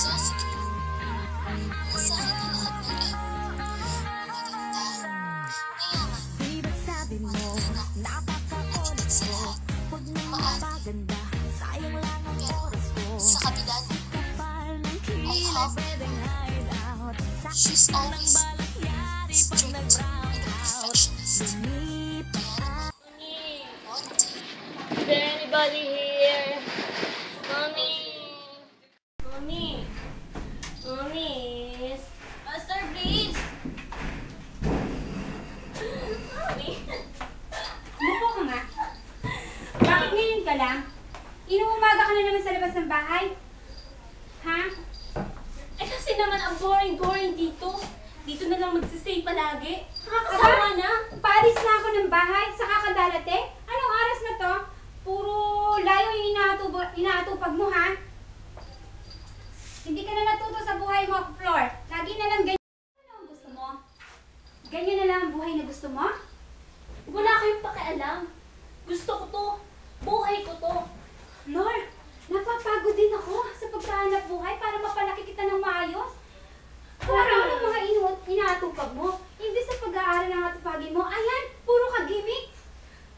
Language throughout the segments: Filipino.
So, sige. Nasa akin na lahat ng M. Maganda, mayaman, magaling ako, at higit sa lahat, maarte. Pero, sa kabila nun, I have her. She's always strict and a perfectionist. Kaya naman, one day, Is there anybody here? Mommy! Mommy! Mommy! Master, please! Mommy! Umupo ka nga. Bakit ngayon ka lang? Inuumaga ka na naman sa labas ng bahay? Ha? Eh kasi naman ang boring dito. Dito na lang magsistay palagi. Nakakasawa na. Paalis na ako ng bahay, saka ka darating? Anong oras na to? Puro layo yung inaatupag mo, ha? Hindi ka na natuto sa buhay mo, Flor. Lagi na lang ganyan. Ano ang gusto mo? Ganyan na lang ang buhay na gusto mo? Wala kayong pakialam. Gusto ko to. Buhay ko to. Flor, napapagod din ako sa pagkahanap buhay para mapalaki kita ng maayos. Parang ang mga inaatupag mo, hindi sa pag-aaral ng atupagin mo, ayan, puro ka gimmick.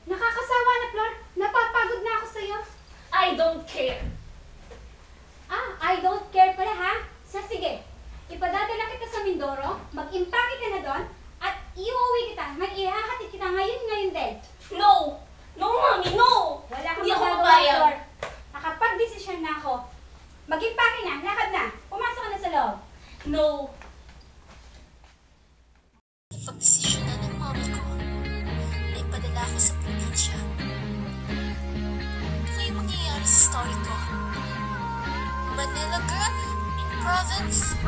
Nakakasawa na, Flor. Napapagod na ako sa'yo. I don't care. I don't care pala, ha? Sige, ipadadala kita sa Mindoro, mag-impake ka na doon, at iuwi kita. May ihahatid kita ngayon din. No! No, Mommy, no! Wala kang Hindi ako magagawa, papayag. Flor. Nakapag-desisyon na ako. Mag-impake na, lakad na. Pumasok ka na sa loob. No! ipagdesisyon na ng mami ko na ipadala ako sa probinsya. Ano yung mangyayari sa story ko? Manila girl in province?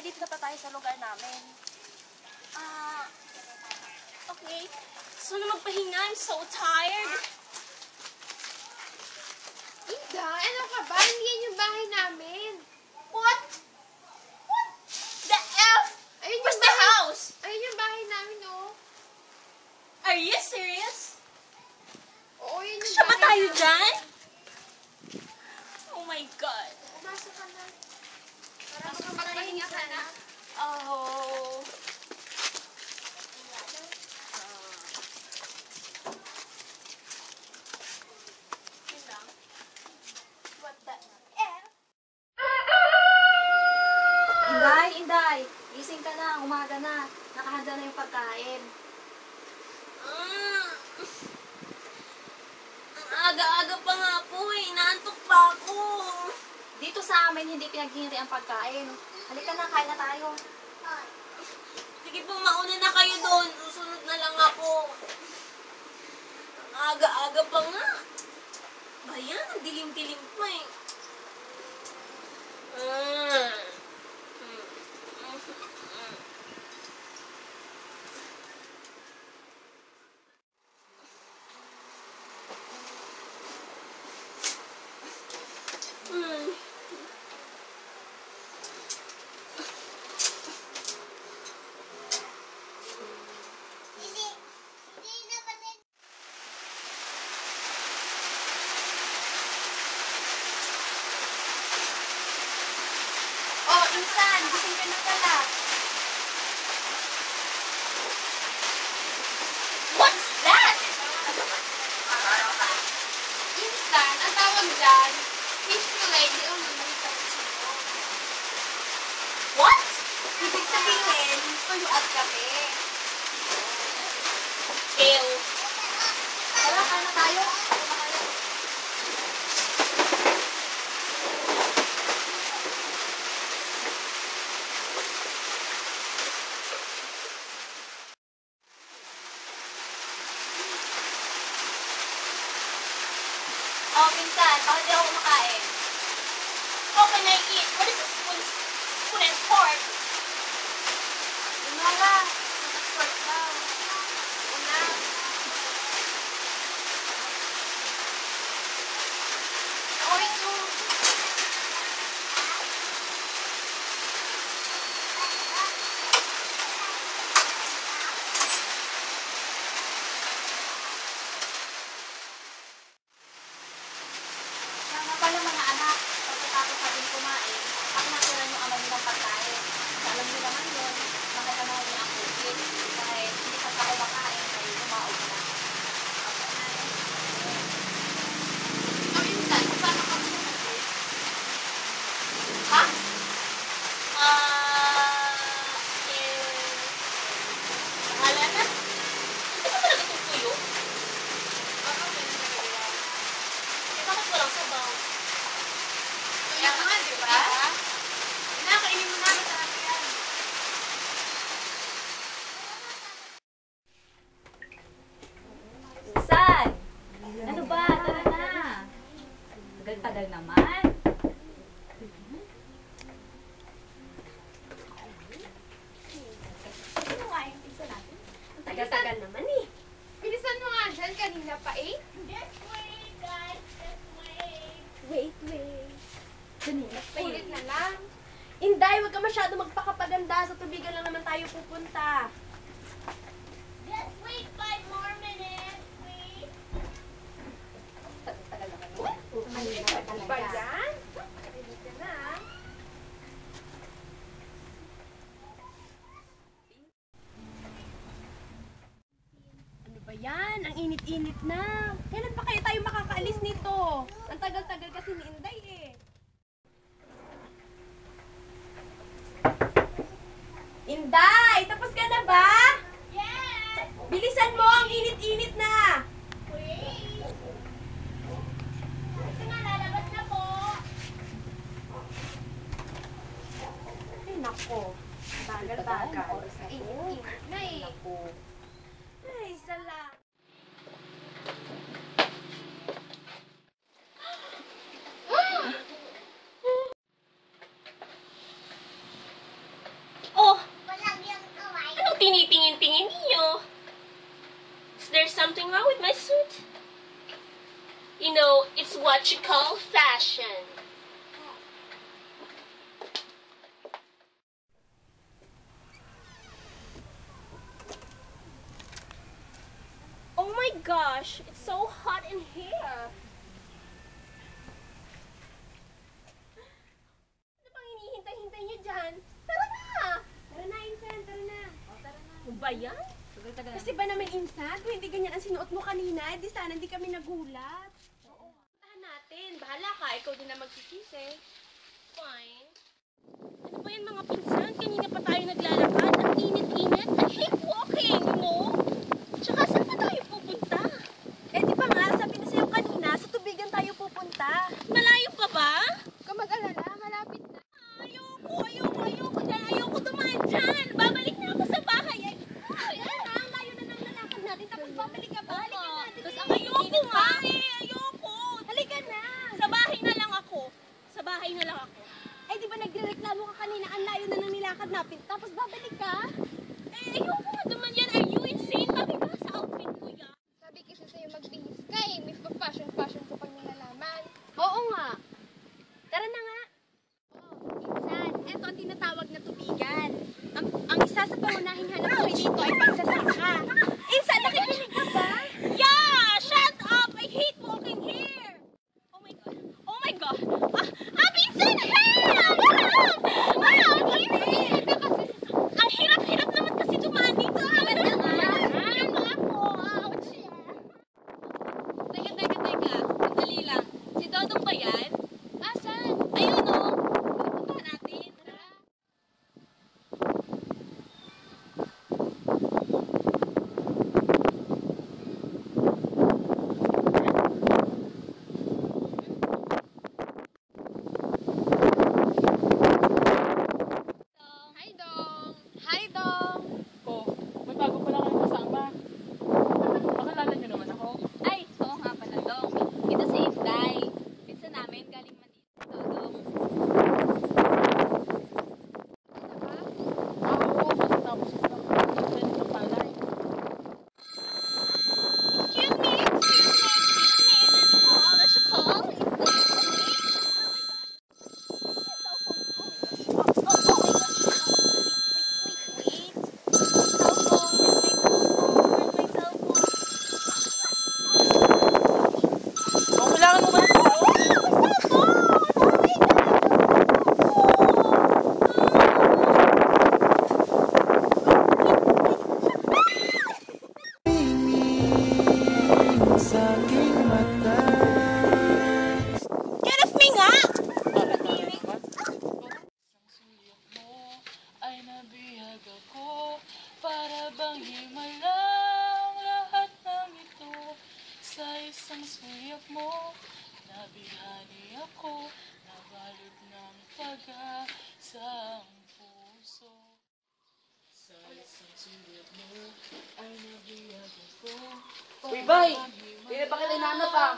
Dito na pa tayo sa lugar namin. Okay. So na magpahinga. I'm so tired. Inday, ano ka ba? Hindi yan yung bahay namin. What? What? The F? Ayun Where's yung the bahay. house? Ayun yung bahay namin, oh. Are you serious? Oo, yun yung Siya ba bahay tayo namin. dyan? Oh my God. Pumasok ka na. Para makapagpahinga ka na. Oh. What the F? Inday, Inday, gising ka na, umaga na. Nakahanda na yung pagkain. Mm. Ang aga-aga pa nga po eh. Naantok pa ako. Dito sa amin, hindi pinaghihintay ang pagkain. Halika na, kain na tayo. Sige po, mauna na kayo doon. Susunod na lang ako. Ang aga-aga pa nga. Ayan, ang dilim-dilim pa eh. Mm. Mm. Oh, Insan, gising ka na pala. What's that? Instant, ang tawag dyan, fish fillet, di ang naman cappuccino. What? Ibig sabihin, tuyo at kape. Ew. Tara, kain na tayo. Oh, pinsan, bakit di ako kumakain? How can I eat? What is this spoon and fork? Wala. Support daw. Una. Oh, ito. Kaya nga pala mga anak, pagkatapos natin kumain, ako natira yung ama nilang pagkain. Alam niyo naman yun, makita mo niya ang cookie. Kahit hindi ka pa kumakain, ay lumaog na. Oh, instant, paano ka mag-support? Ha? Bahala na. Hindi ko talaga itong tuyo. Baka may nagagawa. Eh, bakit walang sabaw? Kaya nga, di ba? Kinakainin mo namin sa akin yan. Insan! Ano ba? Tara na! Tagal-tagal naman. Ano nga yung pizza natin? Ang tagal-tagal naman eh. Bilisan mo nga dyan, kanina pa eh. Just wait, guys. Just wait. Wait. Kanina pa Ulit na lang. Inday, wag ka masyado magpakapaganda. Sa tubigan lang naman tayo pupunta. Just wait 5 more minutes, please. Tagal naman yun. Ano ba yan? Ulit ka na. Ano ba yan? Ang init-init na. Kailan pa kaya tayo makakaalis nito? Ang tagal-tagal kasi ni Inday eh. Inday! Tapos ka na ba? Yes! Bilisan mo! Ang init-init na! Wait! Ito nga, lalabas na po. Ay, nako. Tagal-tagal. Init na eh. Ay, sala. Oh! Anong tinitingin-tingin niyo? there's something wrong with my suit? You know, it's what you call fashion. Oh my gosh, it's so hot in here. Ano bang hinihintay-hintay niyo dyan? Tara na! Tara na, Insan, tara na. Ano ba yan? Kasi ba naman, Insan, kung hindi ganyan ang sinuot mo kanina, di sana hindi kami nagulat. Oo. Puntahan natin. Bahala ka, ikaw din na magsisisi. Fine. Ano ba yan mga pinsan? Kanina pa tayo naglalakad. Ang init-init. I hate walking, you know? Tsaka saan pa tayo pupunta? Eh, di ba nga, sabi na sa'yo kanina, sa tubigan tayo pupunta. Malayo pa ba? Huwag ka mag-alala, malapit na. Ayoko dyan. Ayoko dumaan dyan. Babalik na ako sa bahay. Ay, ang layo na ng lalakad natin, tapos babalik ka ba? Halika na, dali. Tapos ang ayoko nga eh. Ayoko. Halika na. Sa bahay na lang ako. Sa bahay na lang ako. Eh, di ba nagrereklamo ka kanina, ang layo na ng nilakad natin, tapos babalik ka? Eh, ayoko nga dumaan yan. Are you insane? Bakit ba sa outfit ko yan? Sabi kasi sa'yo magbihis ka eh. May fashion ko pang nilalaman. Oo nga. Tara na nga. Insan, eto ang tinatawag na tubigan. Ang isa sa pangunahing hanap buhay dito ay pagsasaka. Insan, nakikinig ka ba? Yeah! Shut up! I hate walking here! Oh my God! Oh my God! Pinsan! Help! Ang hirap-hirap naman kasi dumaan dito. Ano ako? Ouch! Teka. Sandali lang. Si Dodong ba yan? Asan? Ayun o. Pupunta natin. Tara. Hi, Dong! Hi, Dong! Oh, may bago pala kayong kasama. Makalala niyo naman ako. Ay, oo nga pala, Dong. Ito si Inday. Pinsan namin galing Manila. Dong. Oo, matatapos ko lang. Hindi na palay. Excuse me. There's a call. Oh, kailangan mo ba ng tulong? Get off me nga! Ay nabihag ako, para bang himalang lahat ng ito. Sa isang suyap mo, nabihani ako, nabalot ng pag-asang puso. Sa isang suyap mo, ay nabihag ako. Uy, Bay! Kaya pa kita inaanap ah.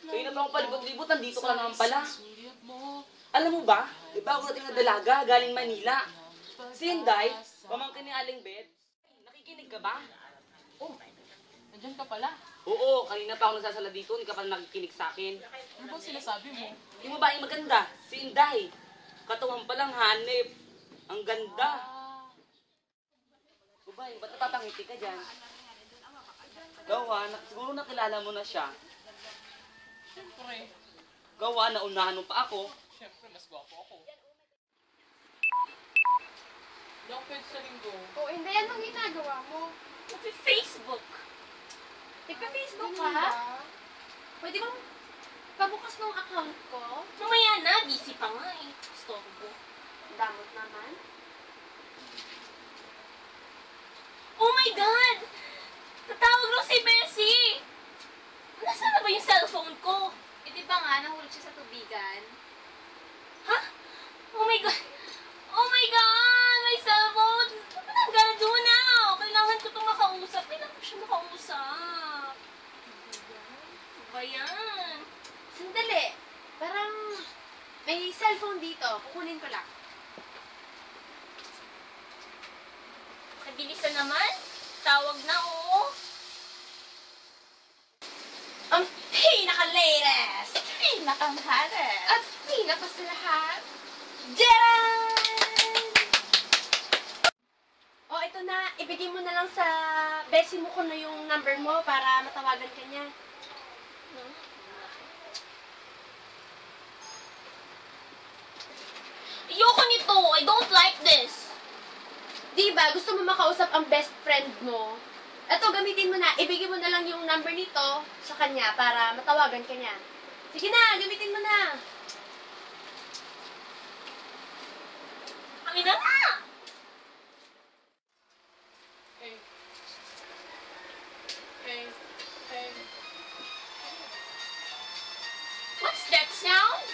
Kaya na pa akong palibot-libot, nandito ka lang naman pala. Alam mo ba, di ba ako nating na dalaga, galing Manila. Si Inday, pamangkin ni Aling Bet. Nakikinig ka ba? Oh, nandiyan ka pala. Oo, kanina pa ako nagsasala dito, hindi ka pa nakikinig sa akin. Ano ba sinasabi mo? Yung babaeng maganda, si Inday. Katawan pa lang hanip. Ang ganda. Babae, ba't napapangiti ka dyan? Gawa, siguro nakilala mo na siya. Siyempre. Gawa, naunahan mo pa ako. Siyempre, mas gwapo ako. Yung pwede sa linggo. Oh, hindi. Anong ginagawa mo? Facebook. Nagpa-Facebook ka? Pwede bang pabukas ng account ko? Mamaya na, busy pa nga eh. Storbo. Damot naman. Oh my God! Tatawag lang si Bessie! Nasaan na ba yung cellphone ko? Eh, di ba nga, nahulog siya sa tubigan? Ha? Oh my God! Oh my God! My cellphone! Ba't doon na? Kailangan ko itong makausap. Kailangan ko siya makausap. Ano ba yan? Sandali. Parang may cellphone dito. Kukunin ko lang. Nabilisan naman. Tawag na, oo. na, ibigay mo na lang sa besi mo kung ano yung number mo para matawagan ka niya. Ayoko nito. I don't like this. Diba, gusto mo makausap ang best friend mo? Eto, gamitin mo na. Ibigay mo na lang yung number nito sa kanya para matawagan ka niya. Sige na, gamitin mo na. Kami na nga! What's that sound?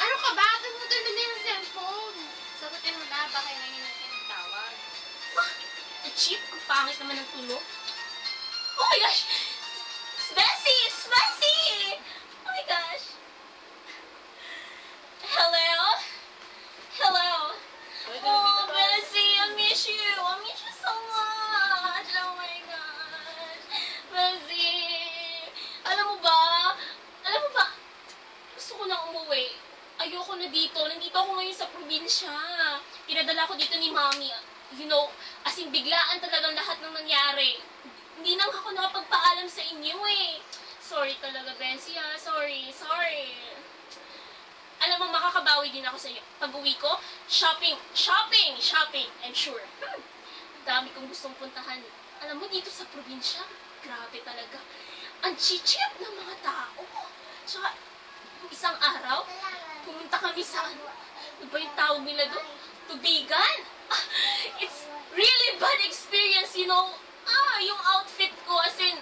Ano ka ba? Tumutin mo na yung cellphone. Sagutin mo na, baka yung natin yung tawag. The cheap, ang pangit naman ng tunog. Oh my gosh! It's Bessie! It's Bessie! Oh my gosh! Hello? Hello? Oh, Bessie, I miss you! I miss you so much! Oh my gosh! Bessie! Alam mo ba? Gusto ko nang umuwi. Ayoko na dito. Nandito ako ngayon sa probinsya. Pinadala ko dito ni Mommy. You know, as in biglaan talagang lahat ng nangyari. Hindi nang ako nakapagpaalam sa inyo eh. Sorry talaga, Bessie ha. Sorry. Alam mo, makakabawi din ako sa iyo. Pag-uwi ko, shopping. I'm sure. Ang dami kong gustong puntahan. Alam mo, dito sa probinsya, grabe talaga. Ang chichip ng mga tao. Tsaka, isang araw, pumunta kami sa ano ba yung tawag nila doon? Tubigan. It's really bad experience, you know. Yung outfit ko, as in,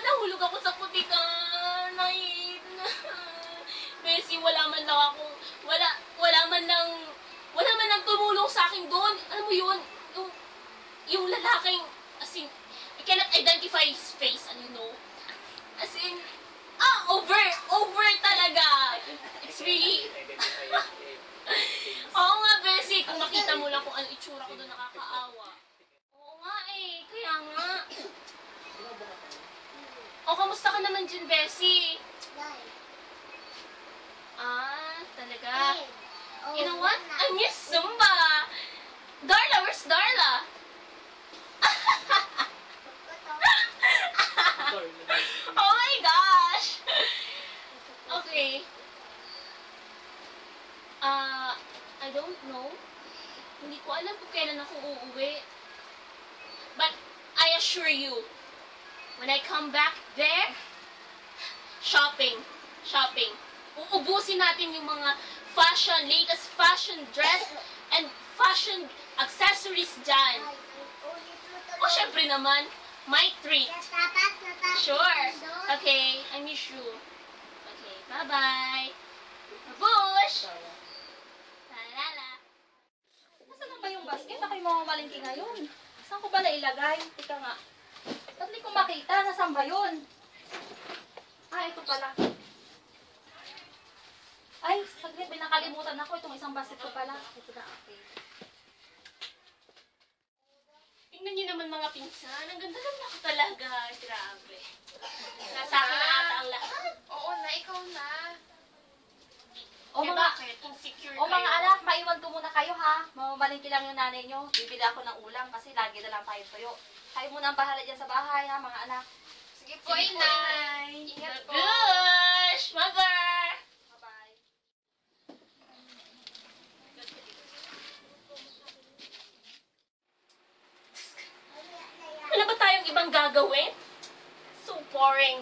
nahulog ako sa putikan. Bessie, wala man lang tumulong sa akin doon. Alam mo yun, yung lalaking, as in, I cannot identify his face, and you know. As in, over talaga. It's really, oo nga, Bessie, kung makita mo lang kung ano itsura ko doon, nakakaawa. Oo nga eh, kaya nga. O, kamusta ka naman dyan, Bessie? Talaga. You know what? I miss Zumba. Darla, where's Darla? Oh my gosh! Okay. I don't know. Hindi ko alam kung kailan ako uuwi. But I assure you, when I come back there, shopping. Uubusin natin yung mga latest fashion dress and fashion accessories dyan. O, syempre naman, my treat. Sure. Okay, I miss you. Okay, bye-bye. Bush! La-la-la. Nasaan na ba yung basket? Ako'y mamamalingki ngayon. Saan ko ba nailagay? Tika nga. Ba't di ko makita? Nasaan ba yun? Ito pala. Ay, saglit. May nakalimutan ako. Itong isang basket ko pala. Ito na, okay. Tingnan niyo naman mga pinsan. Ang ganda-ganda ko talaga. Grabe. Nasa akin na ata ang lahat. Oo na, ikaw na. Bakit? Insecure O kayo? mga anak, maiwan ko muna kayo ha. Mamamalingki lang yung nanay nyo. Bibili ako ng ulam kasi lagi na lang tayo tuyo. Kayo muna ang bahala dyan sa bahay ha, mga anak. Sige po, Inay. Ingat po. Bush! Mother! Bye-bye. Wala ba tayong ibang gagawin? So boring.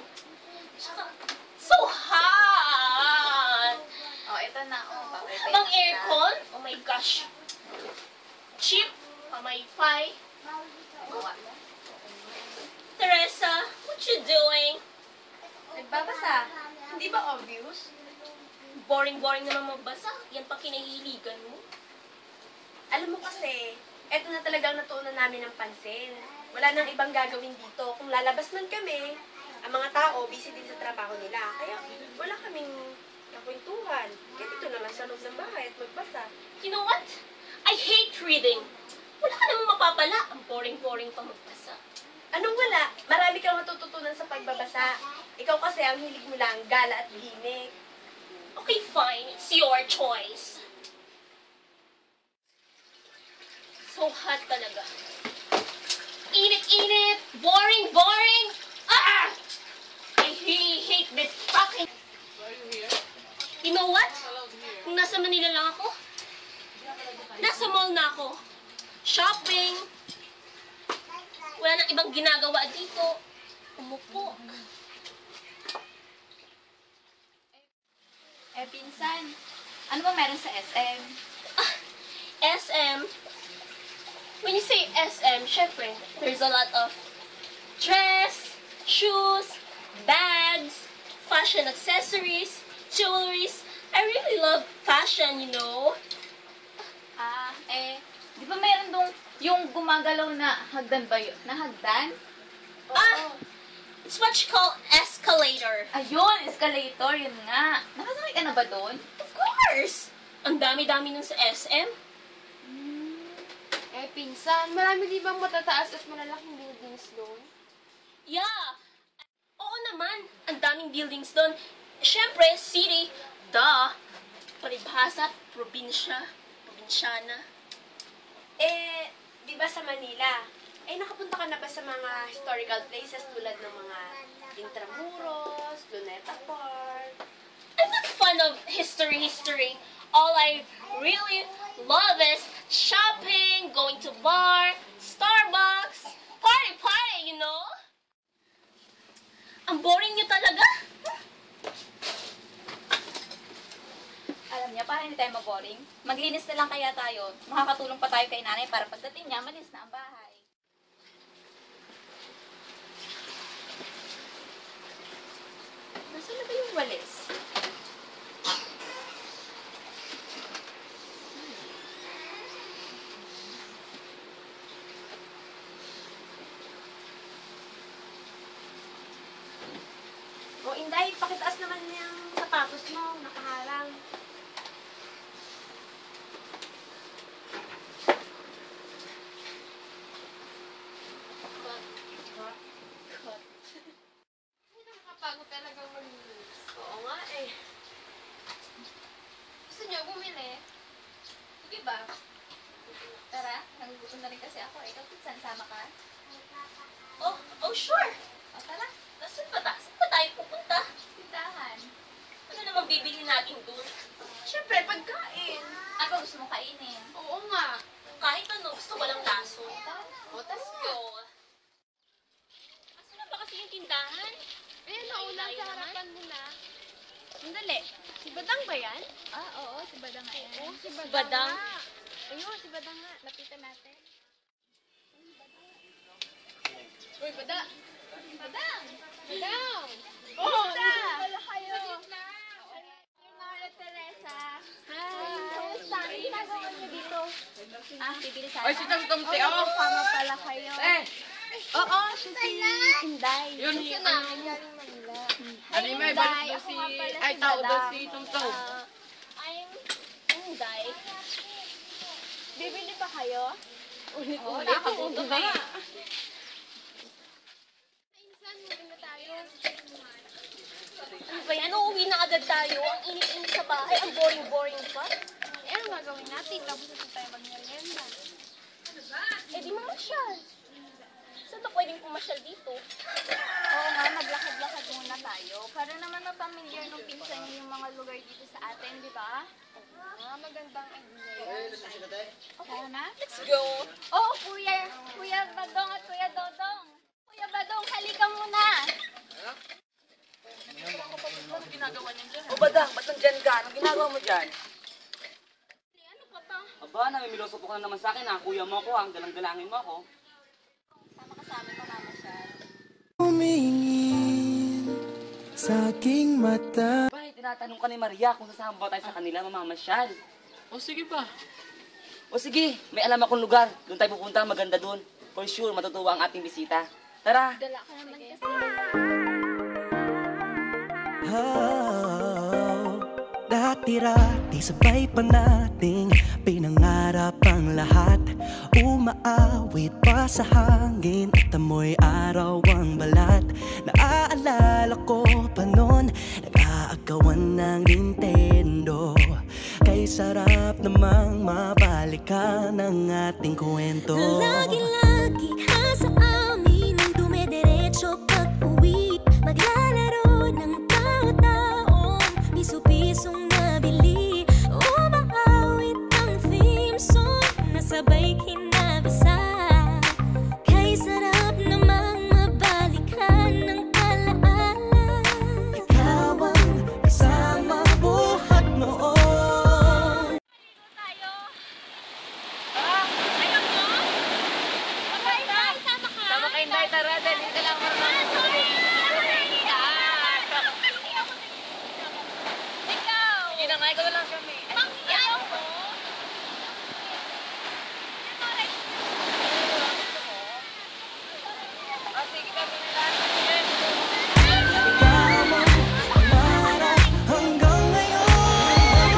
Tsaka, so hot! Ito na. Bang aircon? Oh my gosh. Cheap? Pamaypay? Teresa, what you doing? Nagbabasa. Hindi ba obvious? Boring-boring naman magbasa. Yan pa kinahiligan mo. Alam mo kasi, eto na talagang natuunan namin ng pansin. Wala nang ibang gagawin dito. Kung lalabas man kami, ang mga tao busy din sa trabaho nila. Kaya wala kaming nakwentuhan. Kaya dito na lang sa loob ng bahay at magbasa. You know what? I hate reading. Wala ka namang mapapala. Ang boring-boring pa magbasa. Anong wala? Marami kang matututunan sa pagbabasa. Ikaw kasi ang hilig mo lang, gala at gimmick. Okay, fine. It's your choice. So hot talaga. Init-init! Boring! Boring! Ah! I really hate this fucking... You know what? Kung nasa Manila lang ako, nasa mall na ako. Shopping. Wala nang ibang ginagawa dito. Umupo. Pinsan, ano ba meron sa SM? SM. When you say SM, syempre, there's a lot of dress, shoes, bags, fashion accessories, jewelries. I really love fashion, you know. Di ba meron dong yung gumagalaw na hagdan ba yun? Na hagdan? It's what you call escalator. Ayun, escalator, yun nga. Nakasakay ka na ba doon? Of course! Ang dami-dami nun sa SM. Pinsan, marami di bang matataas at malalaking buildings doon? Yeah! Oo naman, ang daming buildings doon. Siyempre, city, duh. Palibhasa, probinsya, probinsyana. Di ba sa Manila? Nakapunta ka na ba sa mga historical places tulad ng mga Intramuros, Luneta Park? I'm not fond of history. All I really love is shopping, going to bar, Starbucks, party, you know? Ang boring niyo talaga. Alam niya, para hindi tayo maboring, maglinis na lang kaya tayo. Makakatulong pa tayo kay nanay para pagdating niya, malis na ang bahay. Nasaan na ba yung walis? Inday, pakitaas naman yung sapatos mo, nakaharang. Nakakapagod talagang maglinis. Oo nga eh. Gusto niyo bumili? Sige ba? Tara, nagugutom na rin kasi ako. Ikaw, pinsan, sama ka? Oh, sure. O, tara. Saan ba tayo pupunta? Tindahan. Ano namang bibili natin doon? Siyempre, pagkain. Ano gusto mo kainin? Oo nga. Kahit ano, gusto walang laso. Tara na. O, tas Go. Asan na ba kasi yung tindahan? Ayan, naulang sa harapan mo na. Sandali. Si Badang ba yan? Oo, si Badang nga yan. Oo, si Badang. Badang? nga. Ayun, si Badang nga. Lapitan natin. Uy, Badang! Badang! Badang! Oh, Wala kayo. Yung Maria Teresa. Hi! Kamusta? Ano ginagawa niyo dito? Bibili sana. Ay, si Tamtamsi, oh! Sama pala kayo. Oo, siya si Inday. Yun, Gusto namin galing Manila. ano yung may balik daw si... Ay, tao daw si Tumtaw. I'm Inday. Bibili pa kayo? Oo, nakatuto ka. Minsan, muli na tayo. Ano ba yan? Uuwi na agad tayo. Ang init-init sa bahay. Ang boring-boring pa. Ano gagawin natin? Tapos na tayo mag-merienda. Di mamasyal. Saan ba pwedeng pumasyal dito? Oo nga, maglakad-lakad muna tayo. Para naman mapamilyar nung pinsan niyo yung mga lugar dito sa atin, di ba? Magandang idea. Tara na. Let's go. Oo, Kuya Badong at Kuya Dodong. Kuya Badong, halika muna. O, Badang, ba't nandyan ka? Anong ginagawa mo dyan? Ano ka ba? Aba, namimiloso po ka na naman sa akin, ha? Kuya mo ako, ha? Galang-galangin mo ako. Sama ka sa amin, mamamasyal. Humingin sa aking mata. Ba, tinatanong ka ni Maria kung sasama ba tayo sa kanila mamamasyal. O sige pa. O sige, may alam akong lugar. Doon tayo pupunta, maganda doon. For sure, matutuwa ang ating bisita. Tara! Dala ka naman kasi. Oh, dati-rati sabay pa nating pinangarap ang lahat. Umaawit pa sa hangin at amoy araw ang balat. Naaalala ko pa noon, nag-aagawan ng Nintendo. Kay Di sarap namang mabalikan ang ating kwento. Lagi-lagi ka sa amin ang dumediretso pag-uwi. Maglalaro ng tao-taong piso-pisong nabili. Umaawit ang theme song na sabay kinabasa. Kay sarap namang mabalikan ng alaala. Ikaw ang kasama buhat noon. Tayo. Ayaw mo? Sama ka? Sama kayo, Day. Tara, dali ka lang marunong. Ikaw! Sige na nga, ikaw na lang kami. Ayaw mo? Sige kami na lang. Ikaw ang pangarap hanggang ngayon.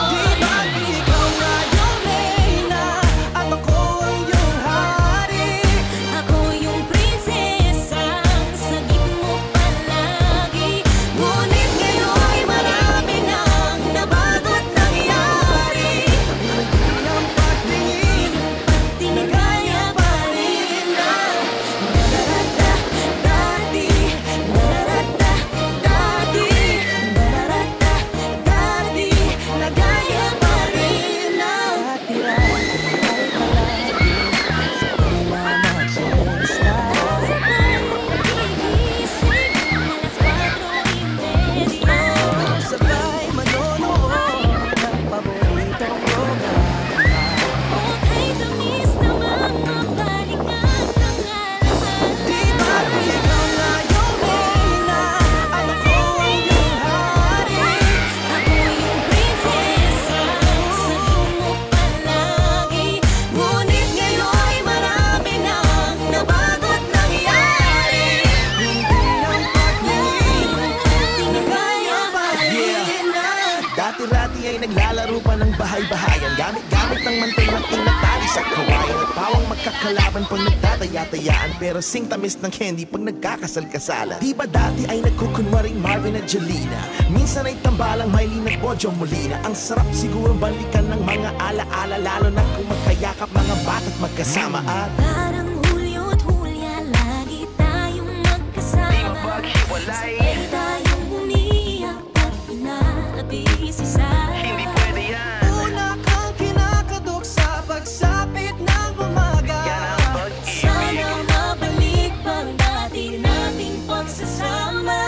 Di ba't ikaw nga yung reyna at ako ang iyong hari? Ako yung prinsesa, sagip mo palagi. Ngunit ngayon'y marami nang nabago't nangyari. Hindi ng pagtingin na kaya pa rin na nararata dati, nararata dati, nararata dati, na kaya pa rin na tira-tira ay palagi di mamagsiesta. Sabay manonood ng paboritong programa. Di ba't ikaw nga yung reyna at ako ang iyong hari? Ngunit ngayon'y marami nang nabago't nangyari. Hindi ng pagtingin na kaya pa rin na. Dati-rati ay naglalaro pa ng bahay-bahayan. Gamit-gamit ng mantay na tinatali sa kawayan. At pawang magkakalaban pag nagtataya-tayaan. Pero sing tamis ng candy pag nagkakasal-kasalan. Di ba dati ay nagkukunwaring Marvin at Jelena? Minsan ay tambalang Mylene at Bojo Molina. Ang sarap siguro balikan ng mga ala-ala. Lalo na kung magkayakap mga bata't magkasama. At Parang Hulyo't Hulya, lagi tayong magkasama. Sabay tayong umiyak at inaabis-isa. una kang kinakatok sa pagsapit ng umaga. Sana mabalik pang dati nating pagsasama.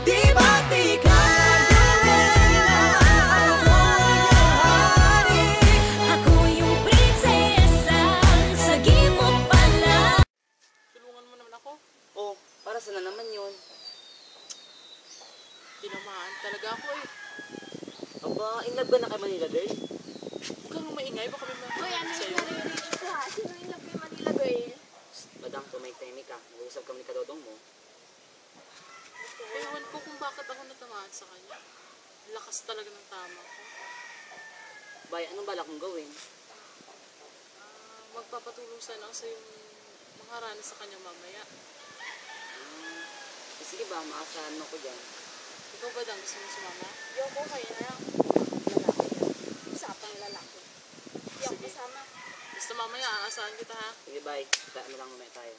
Di ba't ikaw yung reyna at ako ang iyong hari? Ako yung prinsesa, sagip mo pala. Tulungan mo naman ako. Oh, para sana naman yun. Tinamaan talaga ako eh. Aba, in love ba na kay Manila Girl? Huwag kang maingay, baka may mga sa'yo. Sino yung love kay Manila Girl? Madam, tumay-tahimik ka. Nag-uusap kami ni kadodong mo. Ewan ko kung bakit ako natamaan sa kanya. Lakas talaga ng tama ko. Bay, anong balak mong gawin? Magpapatulong sana ako sa yung mga rana sa kanya mamaya. Sige ba, maasahan mo ko dyan. Ikaw ba, Dan? Gusto mo sumama? Yoko kayo na lang. Usapang lalaki. Yoko Sige. kasama. Basta mamaya, aasahan kita ha. Sige, bye. Kita mo lang mamaya tayo.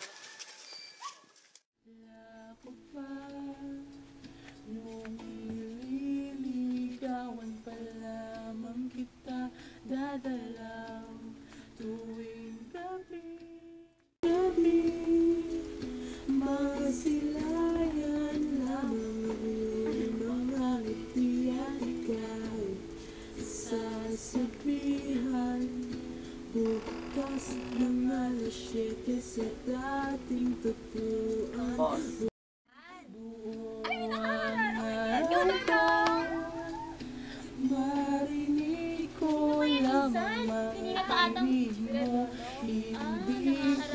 Nung nililigawan pa lamang kita, dadalaw tuwing gabi. Masilayan lamang mga ngiti at ikaw sasabihan. Bukas ng alas 7 sa dating tutuan. Marinig ko lamang marinig mo. Hindi ko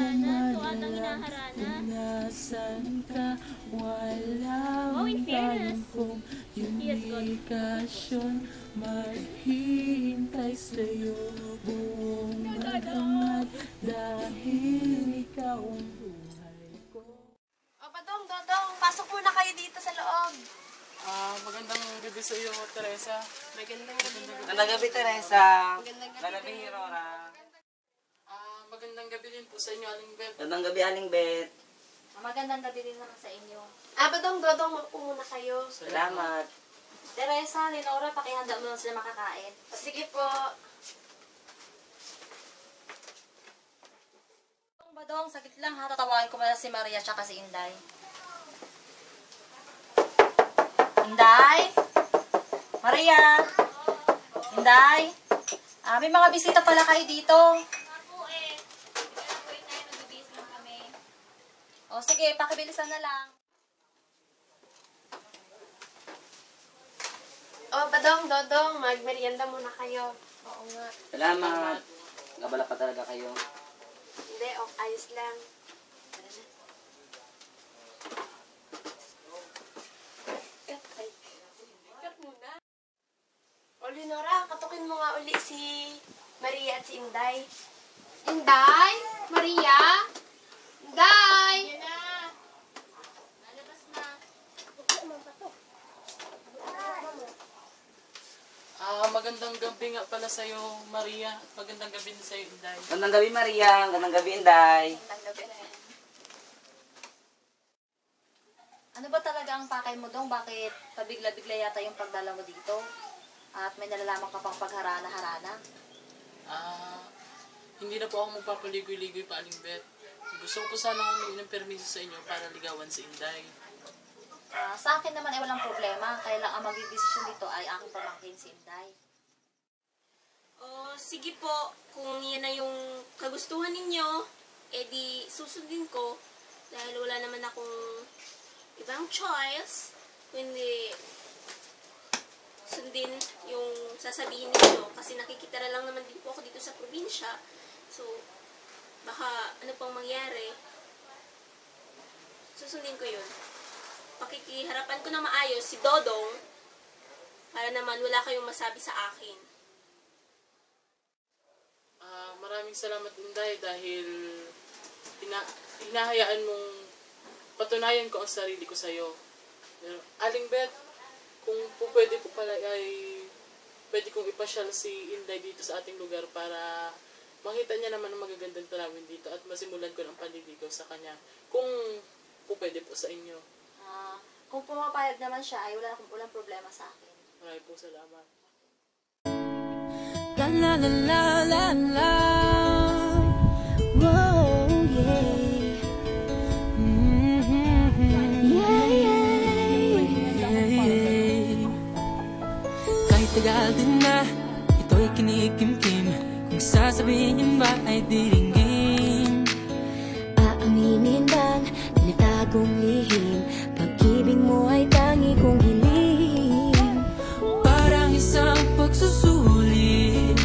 malalang kung nasan ka. Walang tanong kung komunikasyon. Maghihintay sa'yo buong madangat dahil ikaw ang buhay ko. O, Badong, Dodong, pasok muna kayo dito sa loob. Magandang gabi sa iyo, Teresa. Magandang gabi. Magandang gabi, Teresa. Magandang Magandang gabi, Aurora. Magandang gabi din po sa inyo, Aling Beth. Magandang gabi, Aling Bet. Magandang gabi din naman sa inyo. Badong, maupo muna kayo. Salamat. Teresa, Lenora, pakihanda mo lang sila makakain. Sige po. Badong, sakit lang ha. Tatawagin ko muna si Maria at si Inday. Inday? Maria? Inday? May mga bisita pala kayo dito. O sige, pakibilisan na lang. Badong, Dodong, magmerienda muna kayo. Oo nga. Salamat. Gabala pa talaga kayo. Hindi, ayos lang. Cut muna. Leonora, katukin mo nga uli si Maria at si Inday. Inday? Maria? Inday? Yan na. Magandang gabi nga pala sa iyo, Maria. Magandang gabi din sa iyo, Inday. Magandang gabi, Maria. Magandang gabi, Inday. Ano ba talaga ang pakay mo dong? Bakit pabigla-bigla yata yung pagdala mo dito? At may nalalaman ka pang pagharana-harana? Hindi na po ako magpapaligoy-ligoy pa, Aling Beth. Gusto ko sana humingi ng permiso sa inyo para ligawan si Inday. Sa akin naman ay walang problema. Kaya lang ang magdidesisyon dito ay aking pamangkin si Inday. Sige po, kung yan na yung kagustuhan ninyo, edi susundin ko. Dahil wala naman akong ibang choice, kundi sundin yung sasabihin ninyo. Kasi nakikita lang naman din po ako dito sa probinsya. So, baka ano pang mangyari, susundin ko yun. Pakikiharapan ko na maayos si Dodong para naman wala kayong masabi sa akin. Maraming salamat, Inday, dahil hinahayaan mong patunayan ko ang sarili ko sa'yo. Aling Beth, kung po pwede po pala ay pwede kong ipasyal si Inday dito sa ating lugar para makita niya naman ang magagandang tanawin dito at masimulan ko ng panliligaw sa kanya. Kung po pwede po sa inyo. Kung pumapayag naman siya, ay walang problema sa akin. Maraming po salamat. La la la la la la. Whoa, yeah. Kahit tagal din na, ito'y kinikimkim. Kung sasabihin niyo ba ay diringgin, aaminin bang tinatagong lihim? Pag-ibig mo ay tangi kong hiling. parang isang pagsusulit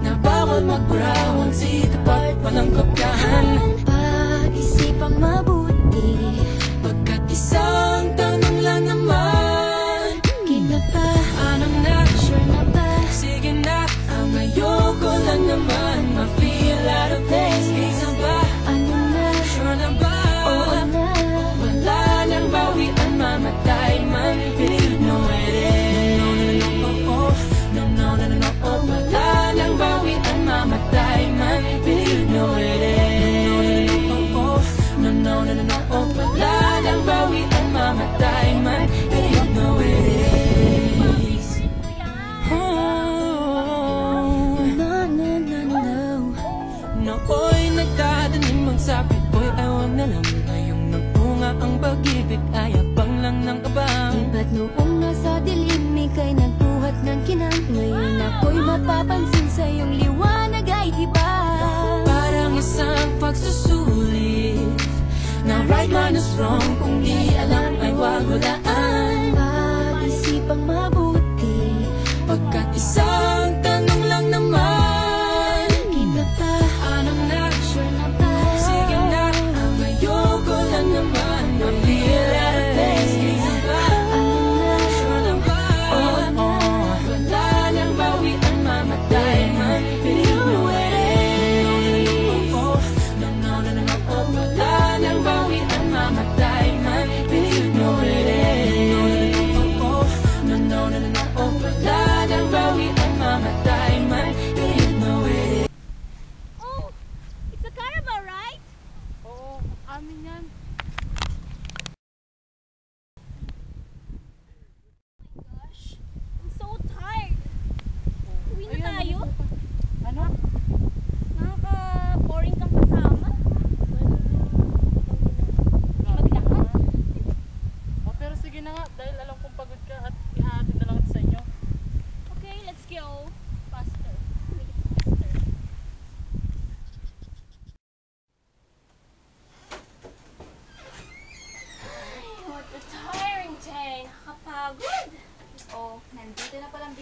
na bawal magburawan, sitapat walang kopyahan. Pag-isipang mabuti, Pagkat isang tanong lang naman, kita pa, anong na? sure na ba? Sige na, ang ayoko lang naman ma-feel out of place. Sige na ba? Ano na? Sure na ba? Oo na. Wala nang bawian, mamatay man. No, no, no, no, no, no, oh. Wala nang bawian, mamatay man. No, no, no, no, no, oh. Wala nang bawian, mamatay man. You know it is. No, no, no, no. Nooy nagdadaning magsabi, boy, ewan na lang. Ngayong nagpunga ang pag-ibig, ay abang lang ng kabang. Iba't noong nasa dilim, ika'y nagbuhat ng kinang. Ngayon ako'y mapapansin sa iyong liwanag ay iba. Parang isang pagsusulit na right man is wrong. Kung di alam ay wag hulaan. Pag-isipang mabuti, Pagkat isang tanong lang naman, kita pa, anong na? sure na ba? Sige na, ang ayoko lang naman ma-feel out of place. Sige na ba? Ano na? Sure na ba? Oo na. Wala nang bawian, mamatay man. You know it is. No, no, no, no, no, oh. Wala nang bawian, mamatay man. You know it is.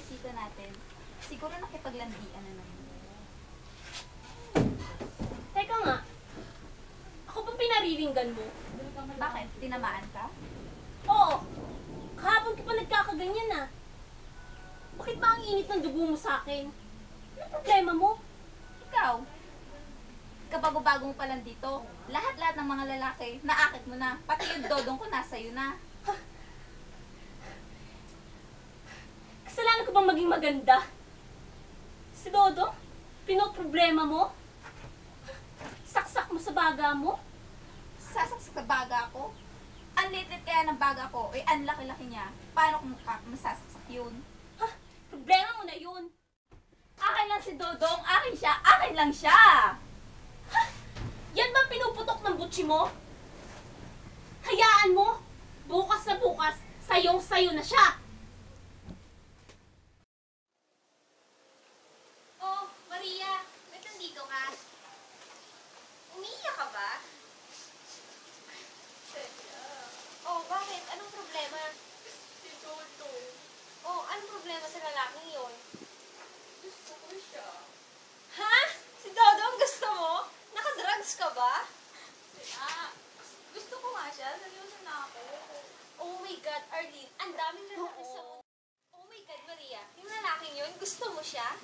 bisita natin. Siguro nakipaglandian na naman. Teka nga, ako ba pinariringgan mo? Bakit? Tinamaan ka? Oo, kahapon ka pa nagkakaganyan ah. Bakit ba ang init ng dugo mo sa akin? Ano problema mo? Ikaw? Kabago-bagong pa lang dito. Lahat-lahat ng mga lalaki, naakit mo na. Pati yung dodong ko nasa'yo na. Kasalanan ko bang maging maganda? Si Dodo, pinoproblema mo? Saksak mo sa baga mo? Sasaksak sa baga ko? Ang litit kaya ng baga ko, ang laki-laki niya. Paano kung masasaksak yun? Ha? Problema mo na yun. Akin lang si Dodong, akin siya, akin lang siya! Ha? Yan ba pinuputok ng butsi mo? Hayaan mo, bukas na bukas, sayong-sayo na siya. Oh, Maria, ba't nandito ka? Umiiyak ka ba? Oh, bakit? Anong problema? Si Toto. Oh, anong problema sa lalaking yun? Gusto ko siya. Ha? Si Dodong gusto mo? Naka-drugs ka ba? Gusto ko nga siya. Seryoso na ako. Oh my God, Arlene, ang daming lalaki sa mundo. Oh my God, Maria, yung lalaking yun, gusto mo siya?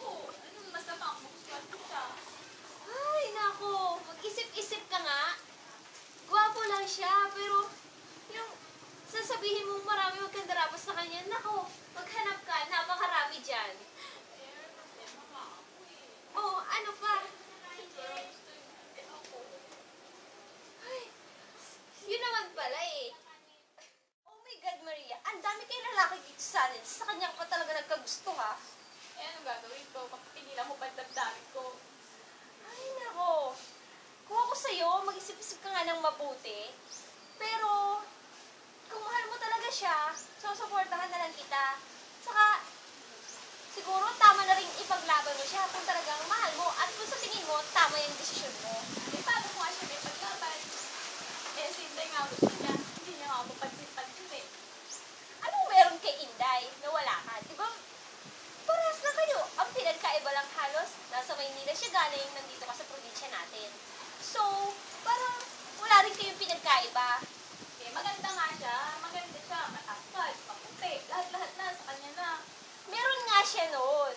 Oo. Anong masama kung magustuhan ko siya? Ay, nako, mag-isip-isip ka nga. Gwapo lang siya, pero yung sasabihin mo marami magkandarapos sa kanya, nako, maghanap ka, napakarami dyan. Oh, ano pa? Ay, yun naman pala eh. Oh my God, Maria, ang dami kayong lalaki dito sa atin. Sa kanya ka talaga nagkagusto, ha? Eh, anong gagawin ko? Pagpinilan ko pa ang damdamin ko. Ay, nako. Kung ako sa'yo, mag-isip-isip ka nga ng mabuti. Pero, kung mahal mo talaga siya, susuportahan na lang kita. Saka, siguro tama na rin ipaglaban mo siya kung talagang mahal mo at kung sa tingin mo, tama yung desisyon mo. Eh, paano ko nga siya may paglaban? Eh, si Inday nga gusto niya. Hindi niya ako pansin-pansin eh. Anong meron kay Inday na wala ka? Diba, parehas na kayo. Ang pinagkaiba lang halos, nasa Maynila siya galing, nandito ka sa probinsya natin. So, parang wala rin kayong pinagkaiba. Eh, maganda nga siya. Maganda siya. Matangkad, maputi. Lahat-lahat na sa kanya na. Meron nga siya noon.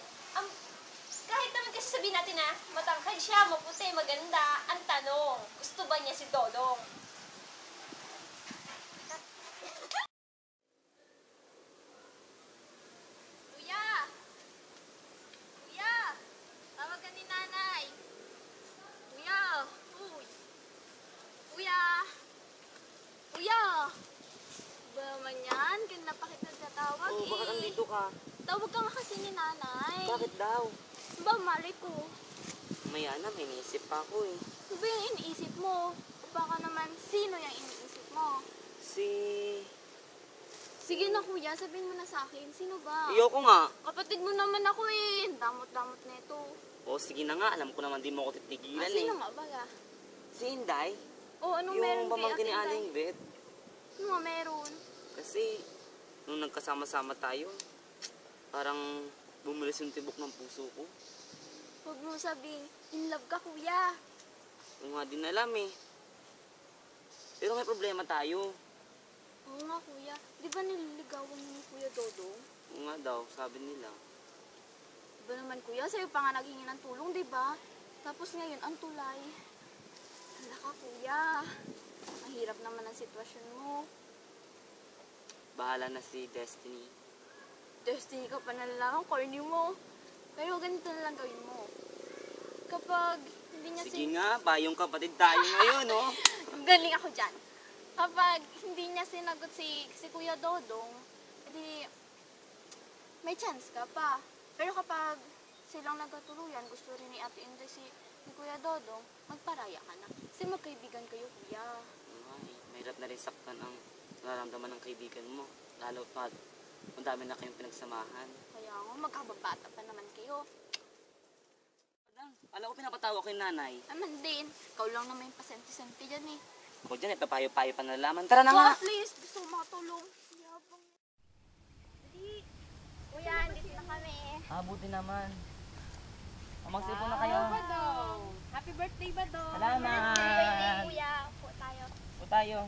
Kahit naman kasi sabihin natin na matangkad siya, maputi, maganda. Ang tanong, gusto ba niya si Dodong? Kuya! Kuya! Tawag ka ni nanay. Kuya! Uy! Kuya! Kuya! Ba naman yan? Ganda pa kita tatawag Oh, bakit eh. andito ka? Tawag ka nga kasi ni nanay. Bakit daw? Ba, mali ko. Maya na, may naisip pa ako eh. Ano ba yung iniisip mo? O baka naman, sino yung iniisip mo? Sige na kuya, sabihin mo na sa akin. Sino ba? Ayoko nga. Kapatid mo naman ako eh. Damot-damot na ito. O sige na nga, alam ko naman di mo ako titigilan eh. Sino nga ba? Si Inday, O anong meron yung kay pamangkin ni Ate Aling Inday? Bet. Ano nga meron? Kasi, nung nagkasama-sama tayo, parang bumilis yung tibok ng puso ko. Huwag mo sabihin, in love ka kuya. Yung nga din alam eh. Pero may problema tayo. Oo nga kuya, di ba nililigawan mo ni Kuya Dodong? Oo nga daw, sabi nila. Di ba naman kuya, sa'yo pa nga naghingi ng tulong, di ba? Tapos ngayon, ang tulay. Hala ka kuya. Mahirap naman ang sitwasyon mo. Bahala na si Destiny. Destiny ka pa na lang, corny mo. Pero ganito na lang gawin mo. Kapag hindi niya Sige nga, bayong kapatid tayo ngayon, oh. Galing ako dyan. Kapag hindi niya sinagot si Kuya Dodong, edi may chance ka pa. Pero kapag silang nagkatuluyan, gusto rin ni Ate Inday ni Kuya Dodong, magparaya ka na. Kasi magkaibigan kayo, kuya. Ay, mahirap na rin saktan ang nararamdaman ng kaibigan mo. Lalo pa, ang dami na kayong pinagsamahan. Kaya nga, magkababata pa naman kayo. Alam ko pinapatawa ko yung nanay. Naman din, ikaw lang naman yung pasenti-senti dyan eh. Ako dyan, ipapayo-payo pa nalaman. Tara na nga! Please, gusto ko makatulong. Yabang. Kuya, Buti naman. Magsipon na kayo. Badong. Happy birthday, Badong. Salamat. Kuya. Po tayo. Po tayo.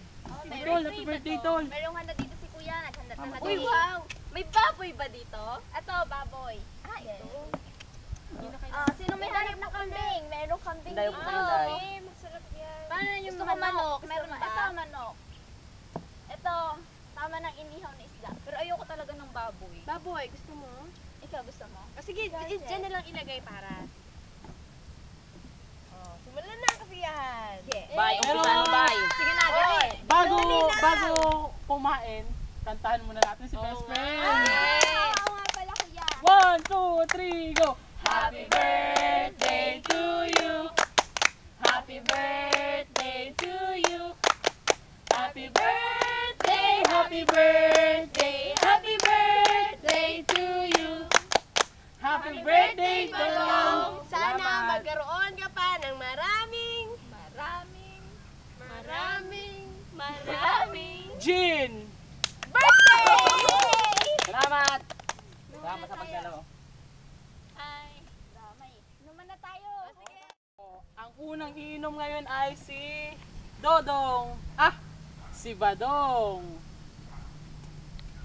Tol, happy birthday, Tol. Merong handa dito si Kuya. Naghanda na Uy, wow! May baboy ba dito? Ito, baboy. Ito. Sino may hanap na kambing? Merong kambing Dayo po kayo, Day. Masarap yan. Paano yung manok? Meron ba? Ito, manok. Ito, tama ng inihaw na isda. Pero ayoko talaga ng baboy. Baboy, gusto mo? Ikaw gusto mo? Sige, dyan na lang ilagay para. Simulan na kasi yan. Bye. Umpisa na, bye. Sige na, gali. Bago kumain, kantahan muna natin si Best Friend. Oo nga pala, Kuya. 1, 2, 3, go! Happy birthday to you. Happy birthday to you. Happy birthday, happy birthday, happy birthday to you. Happy birthday, Dong. Sana magkaroon ka pa ng maraming Jean. birthday! Salamat. Salamat sa pagdalaw. Ay, damay. Inuman na tayo. Sige. Ang unang iinom ngayon ay si Dodong. Si Badong.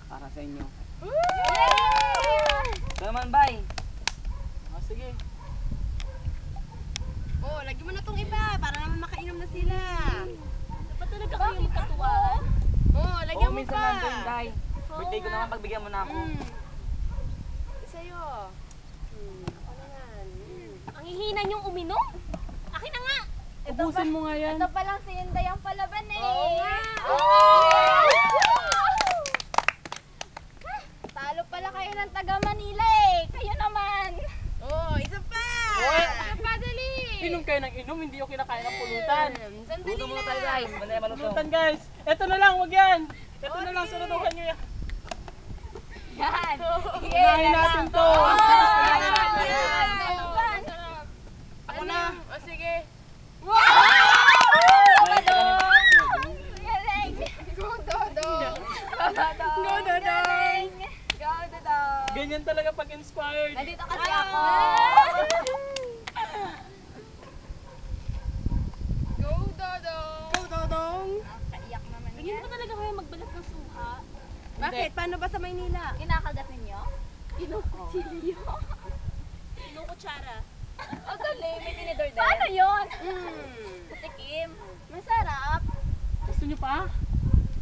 Para sa inyo. Yay! Ito naman, bye. Sige. Lagyan mo na tong iba para naman makainom na sila. Dapat talaga kayo magkatuwaan. Lagyan mo Minsan pa. nandun, Day. Birthday ko naman, pagbigyan mo na ako. Sa'yo. Ako naman. Ang hihina niyong uminom? Akin na nga! Ubusin mo nga yan. Ito pa lang si Inday ang palaban eh. Oo nga. Talo pala kayo ng taga Manila eh. Kayo naman. Isa pa. Oy. Isa pa, dali. Inom kayo ng inom, hindi ako kinakain ng pulutan. Sandali Luto muna lang. tayo, guys. Manay malutong. Pulutan, guys. Ito na lang, wag yan. Ito na lang, saraduhan nyo yan. Yan. Unahin natin to. Ako na. Sige. Galing. Go, Dodo. Go, Dodong. Go, Dodong. Ganyan talaga pag inspired. Nandito kasi ako. Go, Dodo. Go, Dodong. Kaiyak naman Hindi yan. mo talaga kayo magbalat ng suha. Bakit? Paano ba sa Maynila? Kinakagat ninyo? Kinukuchilyo. Kinukutsara. Ang galing. May tinidor din. Paano yun? Tikim. Masarap. Gusto nyo pa?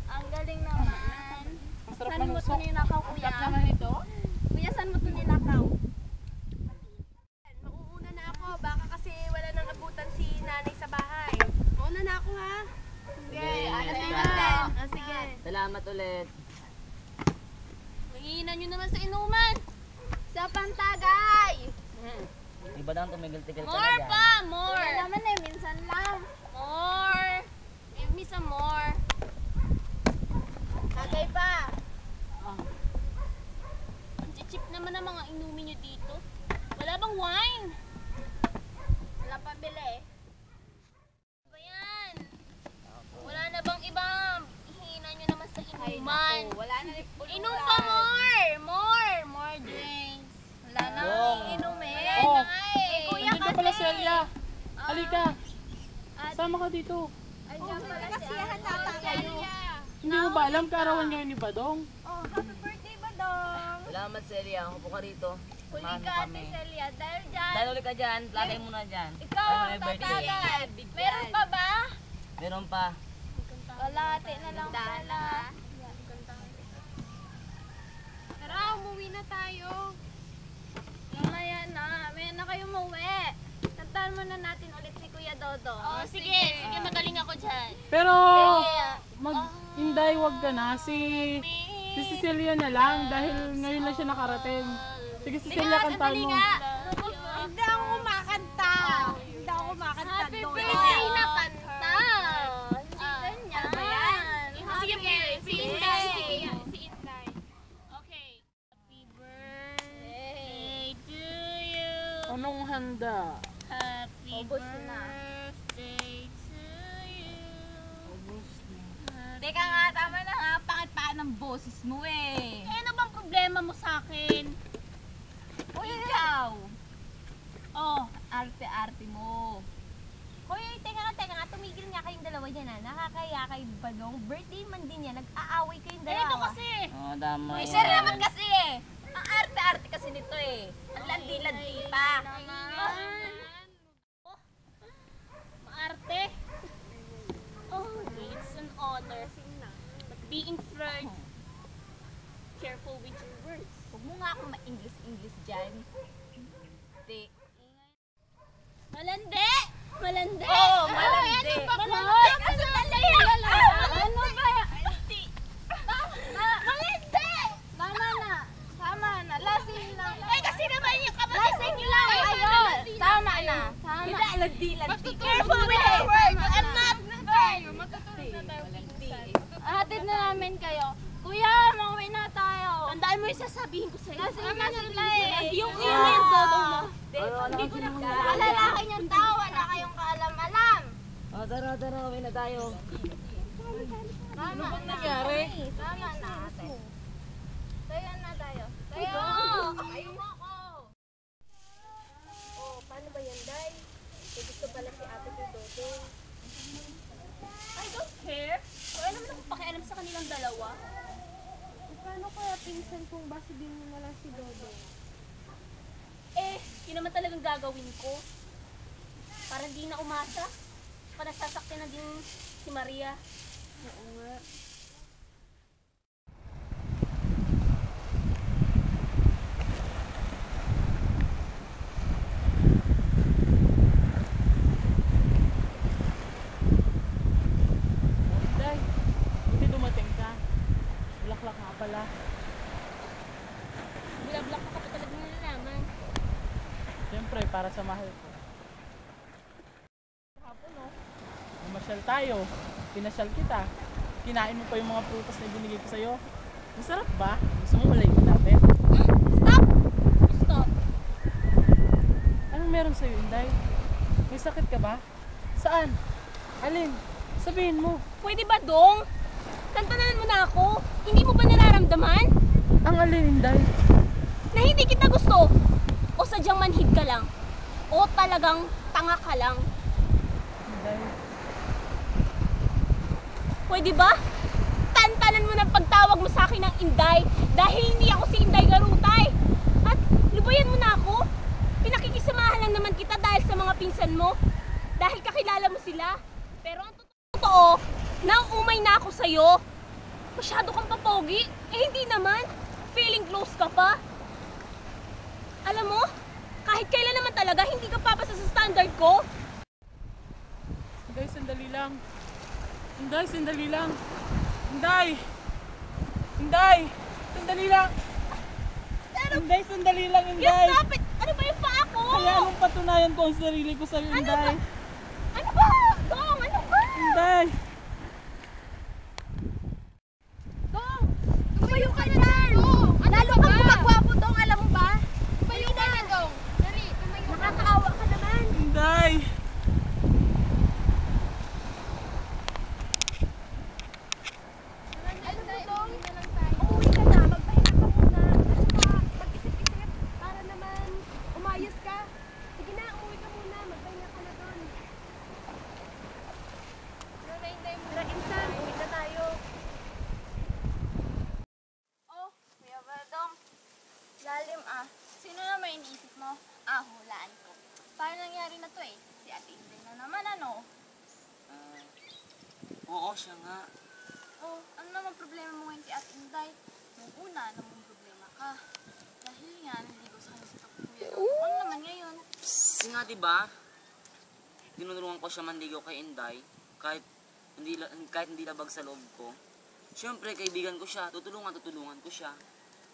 Ang galing naman. Ang sarap Saan ng mo ito usok. ninakaw, kuya? Sarap naman ito. Kuya, saan mo ito ninakaw? Mauuna na ako. Baka kasi wala nang abutan si nanay sa bahay. Mauna na ako, ha? Sige. Alas Sige. naman. Sige. Salamat ulit. Mahihina nyo naman sa inuman. Sa Pantagay. Iba lang tumigil-tigil ka na More dyan. pa! More! Wala naman eh. Minsan lang. More! Give me some more. Tagay pa. Ang cheap naman ang mga inumin nyo dito. Wala bang wine? Wala pa bili. Ano ba yan? Wala na bang ibang ihina nyo naman sa inuman? Wala na rin pulutan. Inom pa more! More! More drinks. Wala na Dong. inumin. Oh. Kuya Nandito pala si Elia. Halika. Sama ka dito. Andiyan pala si Ate. Hindi mo ba alam karawan ngayon ni Badong? Oh, happy birthday ba, Dong? Salamat, Celia. Upo ka rito. Huli Samahan mo ka, Ate kami. Celia. Dahil dyan. Dahil ulit ka dyan, plagay mo na dyan. Ikaw, Ay, may birthday. tatagay. Meron pa ba? Meron pa. Wala, ate na lang pala. Tara, umuwi na tayo. Mamaya na. Mamaya na kayo umuwi. Kantahan muna natin ulit si Kuya Dodo. Oh, sige. Sige, magaling ako dyan. Pero, Inday, wag ka na. Si Cecilia na lang dahil ngayon lang siya nakarating. Sige, Cecilia, kantahan mo. Hindi ako kumakanta. Hindi ako kumakanta. Happy Dodo. birthday na kanta. Hindi ganyan. Sige, si Inday. Si Inday. Okay. Happy birthday to you. Anong handa? Happy Ubus na. birthday to you. Teka nga, tama na nga. Pakit-pakit ng boses mo eh. Eh, ano bang problema mo sa akin? Uy, niya na. Nakakaya kay Badong. Birthday man din niya. Nag-aaway kayong dalawa. Ito kasi. Oo, tama May yan. sir naman kasi eh. Ang arte-arte kasi nito eh. Ang landi-landi pa. Maarte. Oh, it's an honor. But being flirted, careful with your words. Huwag mo nga akong ma-English dyan. Hindi. Malandi! Malandi! Oo, malandi. Malandi! Kasi talay! Ano ba? Malandi! Tama na. Lasing lang. Ay, kasi naman yung kapatid Lasing lang. Ayun. Tama na. Hindi, landi-landi. Careful with your words! I'm not Hatid na namin kayo. Kuya, mauwi na tayo. Tandaan mo yung sasabihin ko sa'yo. Lasing na sila eh. Yung todo mo. Hindi ko na lalaki niyang tao. Wala kayong kaalam-alam. Oh, tara, uwi na tayo. Tama na. nangyari? Tama na, ate. Tayo na tayo. Tayo! Tayo mo ako! Oh, paano ba yan, Day? May gusto pala si ate kay Dodong. I don't care. Wala naman akong pakialam sa kanilang dalawa. Paano kaya pinsan kung basibin mo na lang si Dodo? Yun naman talagang gagawin ko. Para hindi na umasa. Para sasakyan na din si Maria. Oo nga. Day, buti dumating ka. Bulaklak nga pala. Bulablak ka pa talaga nalalaman. Siyempre, para sa mahal ko. Hapon, no? Namasyal tayo. Pinasyal kita. Kinain mo pa yung mga prutas na binigay ko sa'yo. Masarap ba? Gusto mo malayin natin? Stop! Anong meron sa'yo, Inday? May sakit ka ba? Saan? Alin? Sabihin mo. Pwede ba, Dong? Tantanan mo na ako. Hindi mo ba nararamdaman? Ang alin, Inday? Na hindi kita gusto? O sadyang manhid ka lang? O talagang tanga ka lang? Inday. Pwede ba? Tantanan mo ng pagtawag mo sa akin ng Inday dahil hindi ako si Inday Garutay. At lubayan mo na ako. Pinakikisamahan lang naman kita dahil sa mga pinsan mo. Dahil kakilala mo sila. Pero ang totoo, nauumay na ako sa'yo. Masyado kang papogi. Hindi naman. Feeling close ka pa. Alam mo, kahit kailan naman talaga, hindi ka papasa sa standard ko. Inday, sandali lang. Inday, sandali lang. Inday! Inday! Sandali lang! Inday, sandali lang, You Inday! stop it! Ano ba yung paa ko? Kaya anong patunayan ko ang sarili ko sa'yo, Inday? Ano ba? Dong, ano ba? Inday! Dong! Tumayo ka na dyan! Lalo kang gumagwapo, Dong. Alam mo ba? Tumayo ka na, Dong. Dali, tumayo ka. Nakakaawa ka naman. Inday! Ano ba, Dong? Umuwi ka na. Magpahinga ka muna. Mag-isip-isip para naman umayos ka. Sige na, umuwi ka muna. Magpahinga ka na doon. Tara, Insan. Uwi na tayo. Oh, Kuya Badong. Lalim ah. Sino naman iniisip mo? Hulaan ko. Paano nangyari na to eh? Si Ate Inday na naman ano? Oo, siya nga. Oh, ano naman problema mo ngayon kay Ate Inday? Nung una, namang problema ka. Dahil nga, naligo sa kanya sa Kuya. Ano naman ngayon? Kasi nga, diba? Tinulungan ko siya manligaw kay Inday. Kahit hindi labag sa loob ko. Siyempre, kaibigan ko siya. Tutulungan ko siya.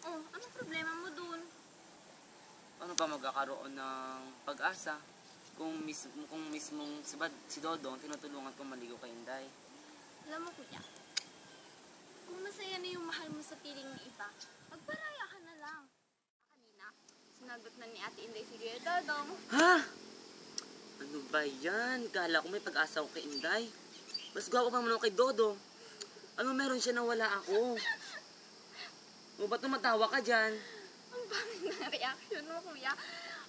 Oh, anong problema mo dun? Paano pa magkakaroon ng pag-asa kung mismong si Dodong tinutulungan ko maligaw kay Inday? Alam mo, Kuya, kung masaya na yung mahal mo sa piling ng iba, magparaya ka na lang. Kanina, sinagot na ni Ate Inday si Kuya Dodong. Ha? Ano ba yan? Kala ko may pag-asa ko kay Inday. Mas gwapo pa naman ako kay Dodong. Ano meron siya na wala ako? O ba't tumatawa ka dyan? Ang pangit na reaction mo, Kuya.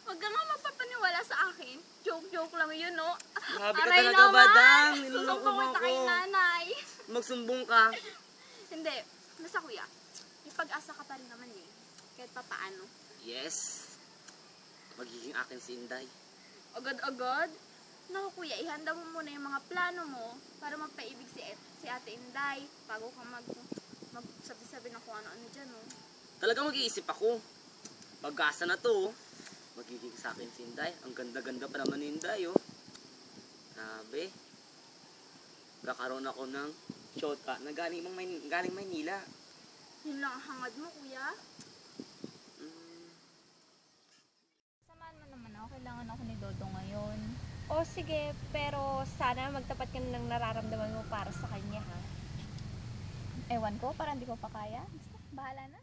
Huwag ka nga magpapaniwala sa akin. Joke-joke lang yun, no? Grabe ka Aray talaga, naman! Badang. Niloloko Susumbong mo kita ako. kay nanay. Magsumbong ka. Hindi. Basta kuya, may pag-asa ka pa rin naman eh. Kahit pa paano. Yes. Magiging akin si Inday. Agad-agad? Naku kuya, ihanda mo muna yung mga plano mo para magpaibig si Ate Inday bago ka magsabi-sabi na kung ano-ano dyan, no? Talagang mag-iisip ako. Pag-asa na to, magiging sa akin si Inday. Ang ganda-ganda pa naman ni Inday, oh. Grabe. Kakaroon ako ng shota na galing Maynila. Yun lang ang hangad mo, kuya. Samahan mo naman ako. Kailangan ako ni Dodo ngayon. O sige, pero sana magtapat ka ng nararamdaman mo para sa kanya, ha? Ewan ko, parang hindi ko pa kaya. Basta, bahala na.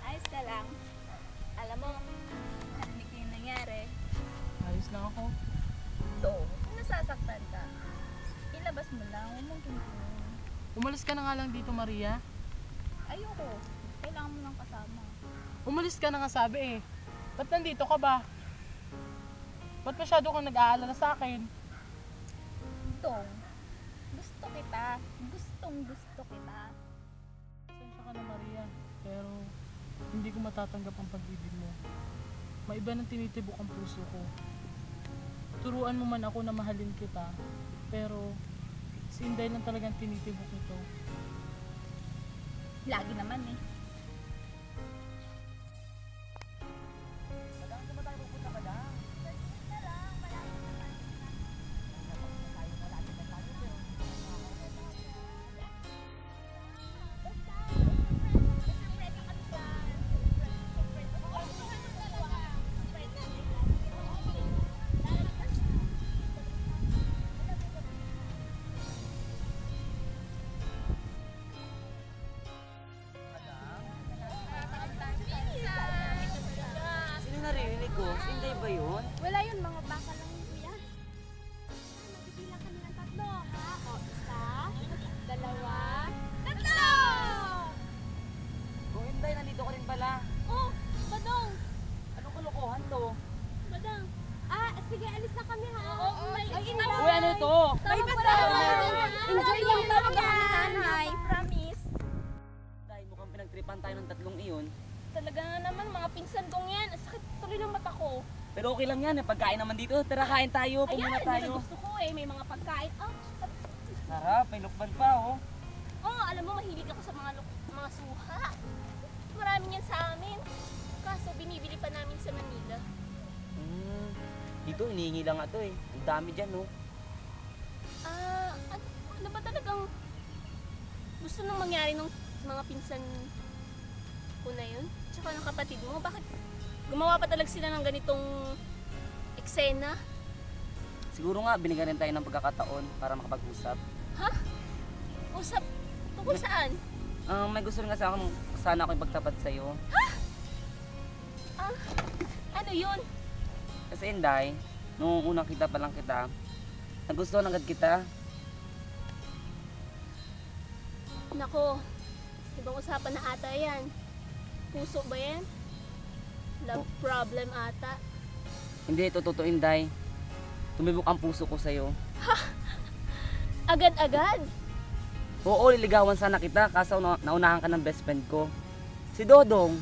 Ayos ka lang. Alam mo, narinig ko yung nangyari. Ayos lang ako. Kung nasasaktan ka, ilabas mo lang. Huwag mong kinukunin. Umalis ka na nga lang dito, Maria. Ayoko. Kailangan mo lang kasama. Umalis ka na nga sabi eh. Ba't nandito ka ba? Ba't masyado kang nag-aalala sa akin? Gusto kita. Gustong-gusto kita. Pasensya ka na, Maria. Pero hindi ko matatanggap ang pag-ibig mo. May iba nang tinitibok ang puso ko. Turuan mo man ako na mahalin kita. Pero si Inday lang talagang tinitibok nito. Lagi naman eh. Sino narinig ko? Si Inday ba yun? Wala yun, mga baka lang yun, kuya. Magbibilang kami ng 3, ha? O, 1, 2, 3! Oh, Inday, nandito ka rin pala. Oh, Badong! Anong kalokohan to? Badang! Sige, alis na kami, ha? Oo, Uy, ano to? May kasama! Enjoy lang talaga kami, nanay. Promise. Dahil mukhang pinagtripan tayo ng 3 iyon. Talaga nga naman, mga pinsan kong yan. Ang sakit tuloy ng mata ko. Pero okay lang yan, pagkain naman dito. Tara, kain tayo, pumuna Ayan, tayo. gusto ko eh. May mga pagkain. Sarap, may lukban pa, oh. Alam mo, mahilig ako sa mga suha. Marami yan sa amin. Kaso, binibili pa namin sa Manila. Dito, hinihingi lang nga to eh. Ang dami dyan, oh. Ano ba talagang gusto nang mangyari ng mga pinsan ko na yun? Tsaka ng kapatid mo? Bakit gumawa pa talaga sila ng ganitong eksena? Siguro nga, binigyan rin tayo ng pagkakataon para makapag-usap. Ha? Usap? Tungkol saan? May gusto rin nga sana ako ipagtapat sa'yo. Ano yun? Kasi Inday, nung unang kita pa lang kita, nagustuhan agad kita. Nako, ibang usapan na ata yan. Puso ba yan? Love problem ata. Hindi, ito totoo Inday. Tumibok ang puso ko sa'yo. Agad-agad? Oo, liligawan sana kita, kaso naunahan ka ng best friend ko. Si Dodong.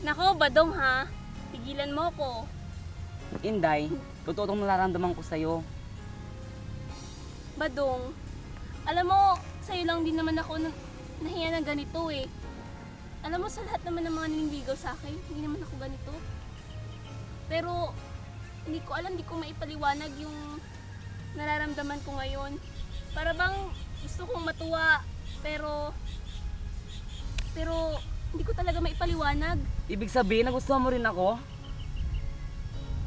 Nako, Badong ha. Pigilan mo ko. Inday, totoo itong nararamdaman ko sa'yo. Badong, alam mo, sa'yo lang din naman ako nahiya ng ganito eh. Alam mo, sa lahat naman ng mga nililigaw sa akin, hindi naman ako ganito. Pero, hindi ko alam, hindi ko maipaliwanag yung nararamdaman ko ngayon. Para bang gusto kong matuwa, pero hindi ko talaga maipaliwanag. Ibig sabihin, nagustuhan mo rin ako?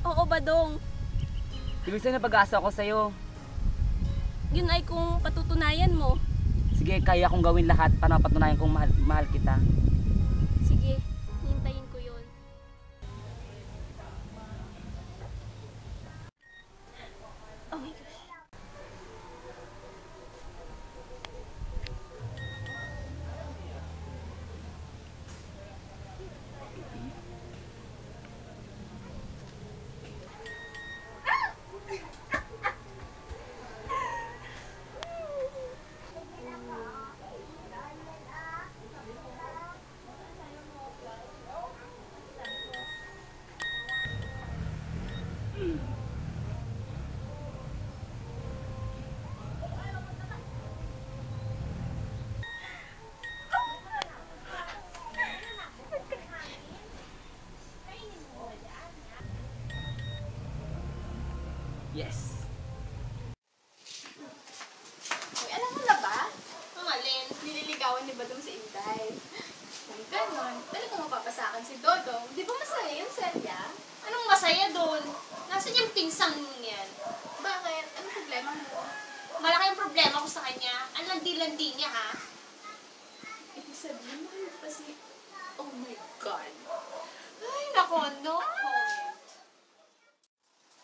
Oo, Badong. Ibig sabihin, pag-asa ako sa'yo. Yun ay kung patutunayan mo. Sige, kaya kong gawin lahat para mapatunayan kong mahal kita. Sige, hintayin ko yun. Oh my gosh. ligawan ni Badong si Inday. Kung ganon, talaga mapapasakan si Dodong. Di ba masaya yun, Celia? Anong masaya doon? Nasaan yung pinsang yan? Bakit? Anong problema mo? Malaki ang problema ko sa kanya. Ang landi-landi niya, ha? Ibig sabihin, mahal pa si... Oh my God. Ay, nako, no comment.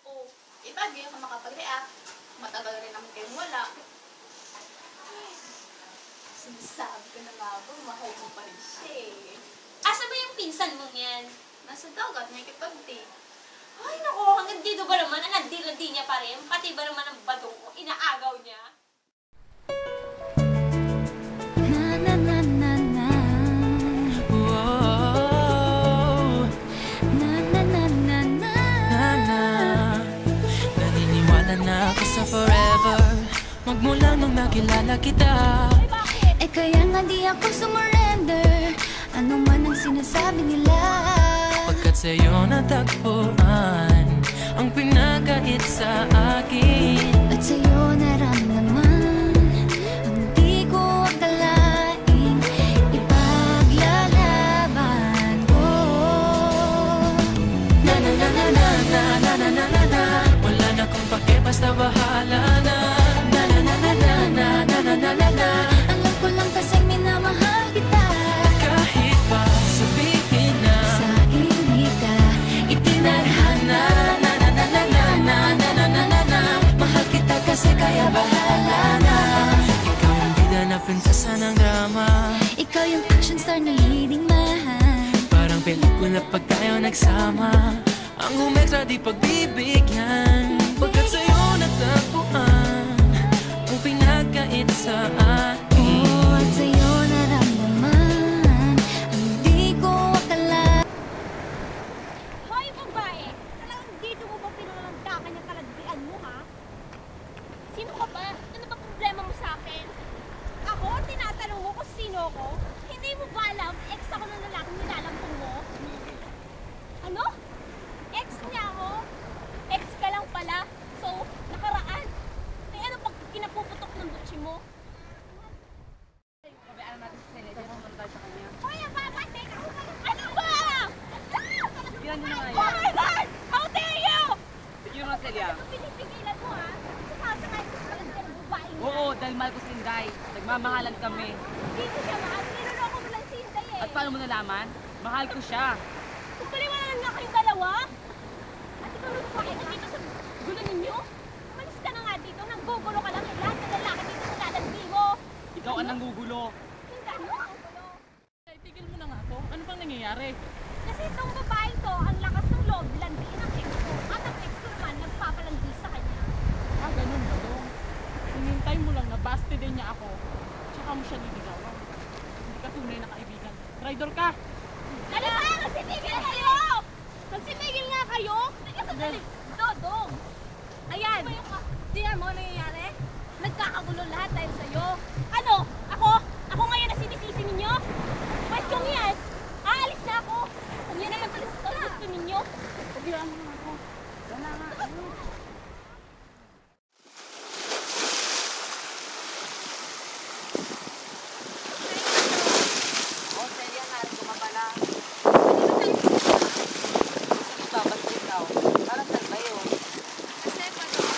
Oh, iba, di ako makapag-react. Matagal rin naman kayong wala. Sinasabi ko na nga ba, mahal mo pa rin siya eh. Asa ba yung pinsan mo yan? Nasa dagat, may kipag-date. Ay, nako, hanggang dito ba naman? Ang landi-landi niya pa rin. Pati ba naman ang badong ko? Inaagaw niya? Na na na na na. Whoa. Na na na na na. Na. Naniniwala na ako sa forever magmula nung nakilala kita. Eh kaya nga di ako sumurrender. Ano man ang sinasabi nila. Pagkat sa'yo natagpuan ang pinagkait sa akin. At sa'yo naramdaman ang di ko akalaing ipaglalaban ko. Na na na na na na na na na na na. Wala na kung pake, basta bahala na. Na na na na na na na na na na na. Alam ko lang kasing minamahal kita. Kahit pa sabihin na Sa hindi ka itinadhana. na na na na na na na na na na na. Mahal kita kasi kaya bahala na. Ikaw yung bida na prinsesa ng drama. Ikaw yung action star na leading man. Parang pelikula pag tayo nagsama. Ang humektra di pagbibigyan. Pagkat sa'yo natagpuan ang pinagkait sa akin. Oh, at sa'yo naramdaman ang di ko akala. Hoy, babae! Talagang dito mo ba pinalanggakan yung kalagdian mo, ha? Sino ka ba? Ano ba problema mo sa akin? Ako? Tinatanong mo kung sino ko? Hindi mo ba alam? Ex ako ng lalaking nilalampong mo? Ano? Ex niya ako? Ex ka lang pala? So, nakaraan? Eh ano pag kinapuputok ng butsi mo? Hoy, ang babate ka! Ano ba? Pigilan mo na nga Oh yan. my God! How dare you! Pigilan mo na, Celia. Ano pinipigilan mo, ha? Sumasakay ko sa kalagyan ng babaeng yan. Oo, dahil mahal ko si Inday. Nagmamahalan kami. Hindi ko siya mahal. Niloloko mo lang si Inday eh. At paano mo nalaman? Mahal ko siya. Pagpaliwanan nga kayong dalawa. At ikaw nung bakit nandito sa gulo ninyo? Umalis ka na nga dito. Nanggugulo ka lang. Lahat ng lalaki dito sa lalandi mo. Ikaw ang nanggugulo. Hindi ano ang gulo. Ay, tigil mo na nga ako. Ano bang nangyayari? Kasi itong babaeng to, ang lakas ng loob, landiin ang ex ko. At ang ex ko naman, nagpapalandi sa kanya. Ah, ganun ba dong? Hinintay mo lang na basti din niya ako. Tsaka mo siya niligawan. Hindi ka tunay na kaibigan. Traitor ka! Ano ba? Magsitigil kayo! Magsitigil nga kayo! Teka sandali, Dodong! Ayan! Tingnan mo nangyayari? Nagkakagulo lahat dahil sa'yo. Ano? Ako? Ako ngayon na sinisisi ninyo? Pwes kong yan! Aalis na ako! Kung yan naman pala ang gusto ninyo. Pagilaan mo na ako. Wala nga. Oh, Celia, narito ka pala. Babas ikaw. Para saan ba yun? Kasi Badong,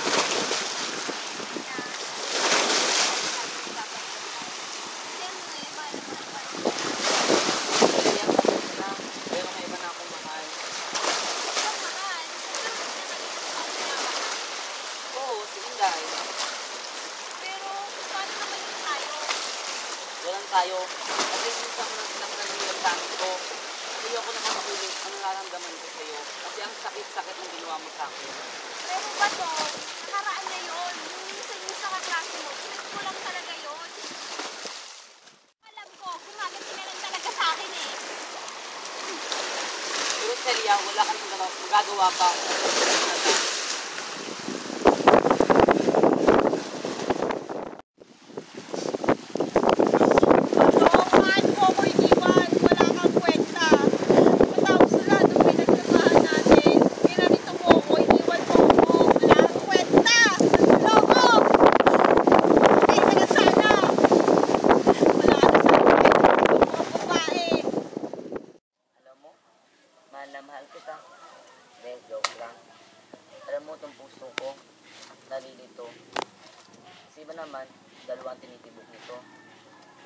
Celia, pasensya na. Pero may iba na akong mahal. Oo, si Inday. pero paano naman yung tayo? Walang tayo. Kasi gusto ko ng ng gamit ko. Ayoko naman makulit ang nararamdaman ko sa'yo. Kasi ang sakit-sakit ng ginawa mo sa akin. Pero Badong, nakaraan na yun. Yung sa kaklase mo, sinat ko lang talaga yun. Alam ko, kumaganti na lang talaga sa akin eh. Pero Celia, wala kang magagawa pa. Mahal mo ako iniwan. Wala kang kwenta. Matapos na lahat ng pinagsamahan natin. Ginanito mo ako, iniwan mo ako. Wala kang kwenta. Loko! Hindi ka na sana. Wala ka na sana.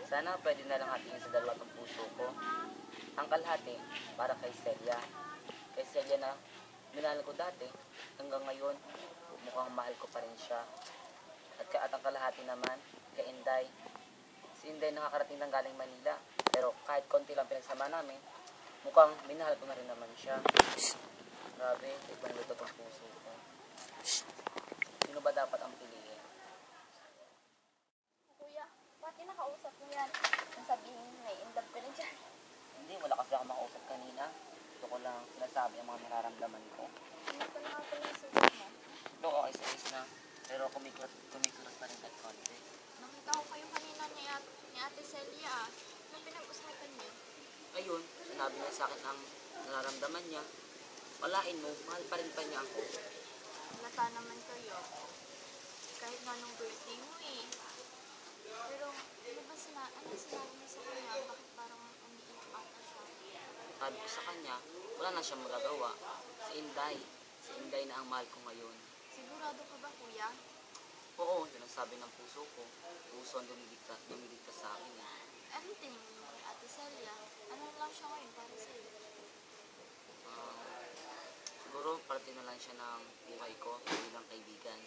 Sana pwede na lang hatiin sa dalawa ng puso ko. Ang kalahati para kay Celia. Kay Celia na minahal ko dati, hanggang ngayon, mukhang mahal ko pa rin siya. At ang kalahati naman, kay Inday. Si Inday nakakarating ng galing Manila. Pero kahit konti lang pinagsama namin, mukhang minahal ko na rin naman siya. Grabe, ibang luto ang puso ko. Sino ba dapat ang piliin? Kuya, bakit nakausap mo yan? Ang sabihin, may indab ka na dyan. Hindi, wala kasi ako makausap kanina. Gusto ko lang sinasabi ang mga nararamdaman ko. Ano pa na ako yung sagot mo? Ito, okay sa is na. Pero kumikulat pa rin kahit konti. Nakita ko kayo kanina ni Ate Celia. Anong pinag-usapan niyo? Ayun, sinabi niya sa akin ang nararamdaman niya. Walain mo, mahal pa rin pa niya ako. Halata naman kayo. Kahit nga nung birthday mo eh. Pero, ano sinabi mo sa kanya? Bakit parang umiiyak ata siya? Sabi ko sa kanya, wala na siyang magagawa. Si Inday. Si Inday na ang mahal ko ngayon. Sigurado ka ba, kuya? Oo, yun ang sabi ng puso ko. Puso ang dumiligtas sa akin. Ano tingin mo kay Ate Celia? Ano lang siya ngayon para sa'yo? Siguro, parte na lang siya ng buhay ko bilang kaibigan.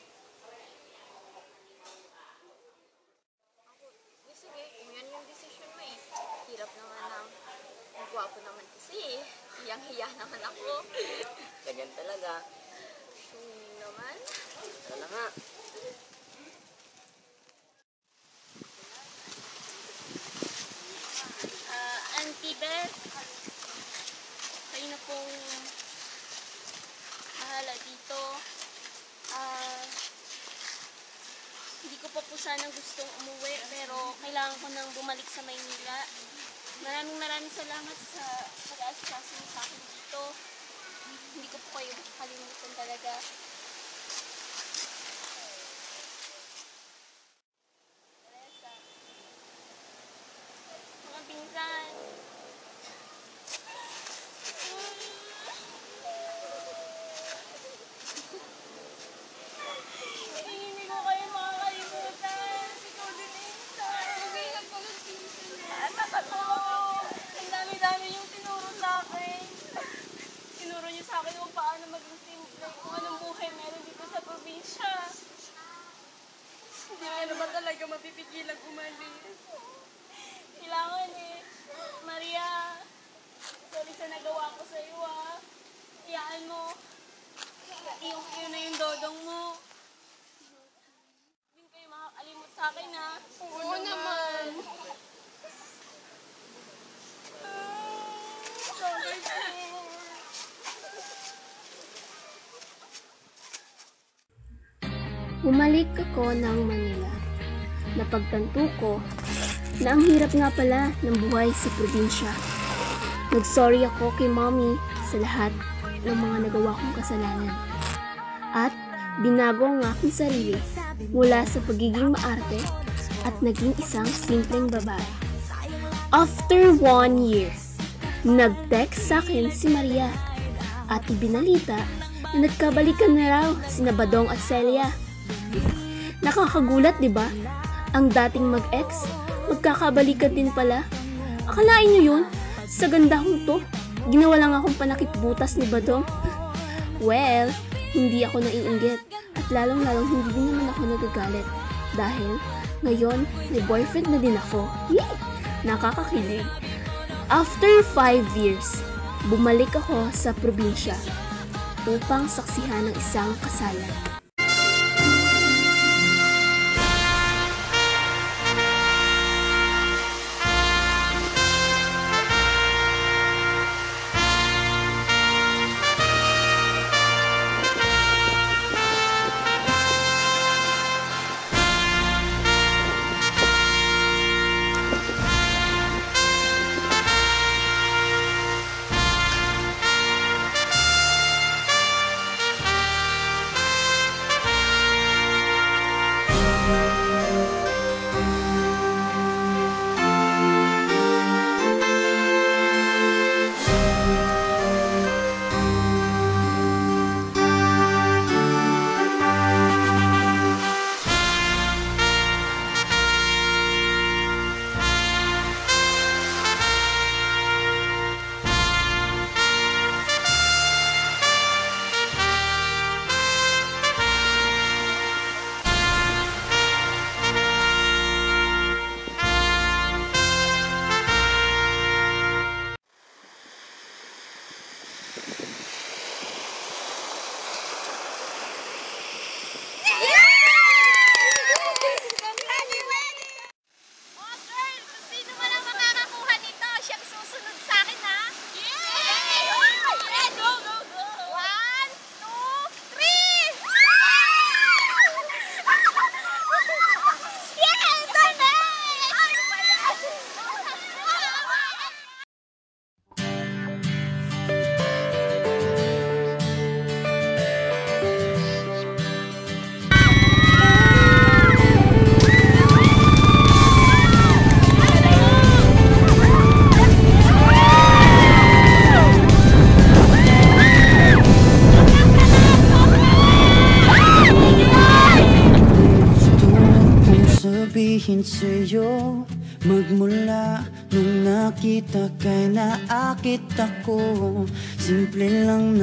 Sige, kung yan yung desisyon mo eh. Hirap naman ang gwapo naman kasi eh. Hiyang-hiya naman ako. Ganyan talaga. Tuwing naman. Wala nga. Auntie Beth, kayo na pong mahala dito. Hindi ko pa po sana gustong umuwi, pero kailangan ko nang bumalik sa Maynila. Maraming salamat sa pag-aasikaso niyo sa akin dito. Hindi ko po kayo kalimutan talaga. Teresa, mga pinsan. Hindi ko kayo makakalimutan. Ikaw din, Insan. Mag-iingat ko ng pinsan. Ang dami-dami yung tinuro sa akin. Tinuro niyo sa akin kung paano maging simple, kung anong buhay meron dito sa probinsya. Hindi ka naman talaga mapipigilan umalis. Kailangan eh. Maria, sorry sa nagawa ko sa iyo ah. Iyaan mo. Iyong-iyo na yung dodong mo. Hindi kayo makakalimot sa akin ah. Oo naman. Sorry sa'yo. Bumalik ako ng Manila. Napagtanto ko na ang hirap nga pala ng buhay sa probinsya. Nag-sorry ako kay mommy sa lahat ng mga nagawa kong kasalanan. At binago ang aking sarili mula sa pagiging maarte at naging isang simpleng babae. After 1 year, nag-text sa akin si Maria at ibinalita na nagkabalikan na raw sina Badong at Celia. Nakakagulat, di ba? Ang dating mag-ex, magkakabalikan din pala. Akalain niyo yun? Sa ganda kong to, ginawa lang akong panakip butas ni Badong. Well, hindi ako naiinggit at lalong-lalong hindi din naman ako nagagalit. Dahil ngayon, may boyfriend na din ako. Yay! Nakakakilig. After 5 years, bumalik ako sa probinsya upang saksihan ng isang kasalan. Nagmula nung nakita kay naakit ako. Simple lang na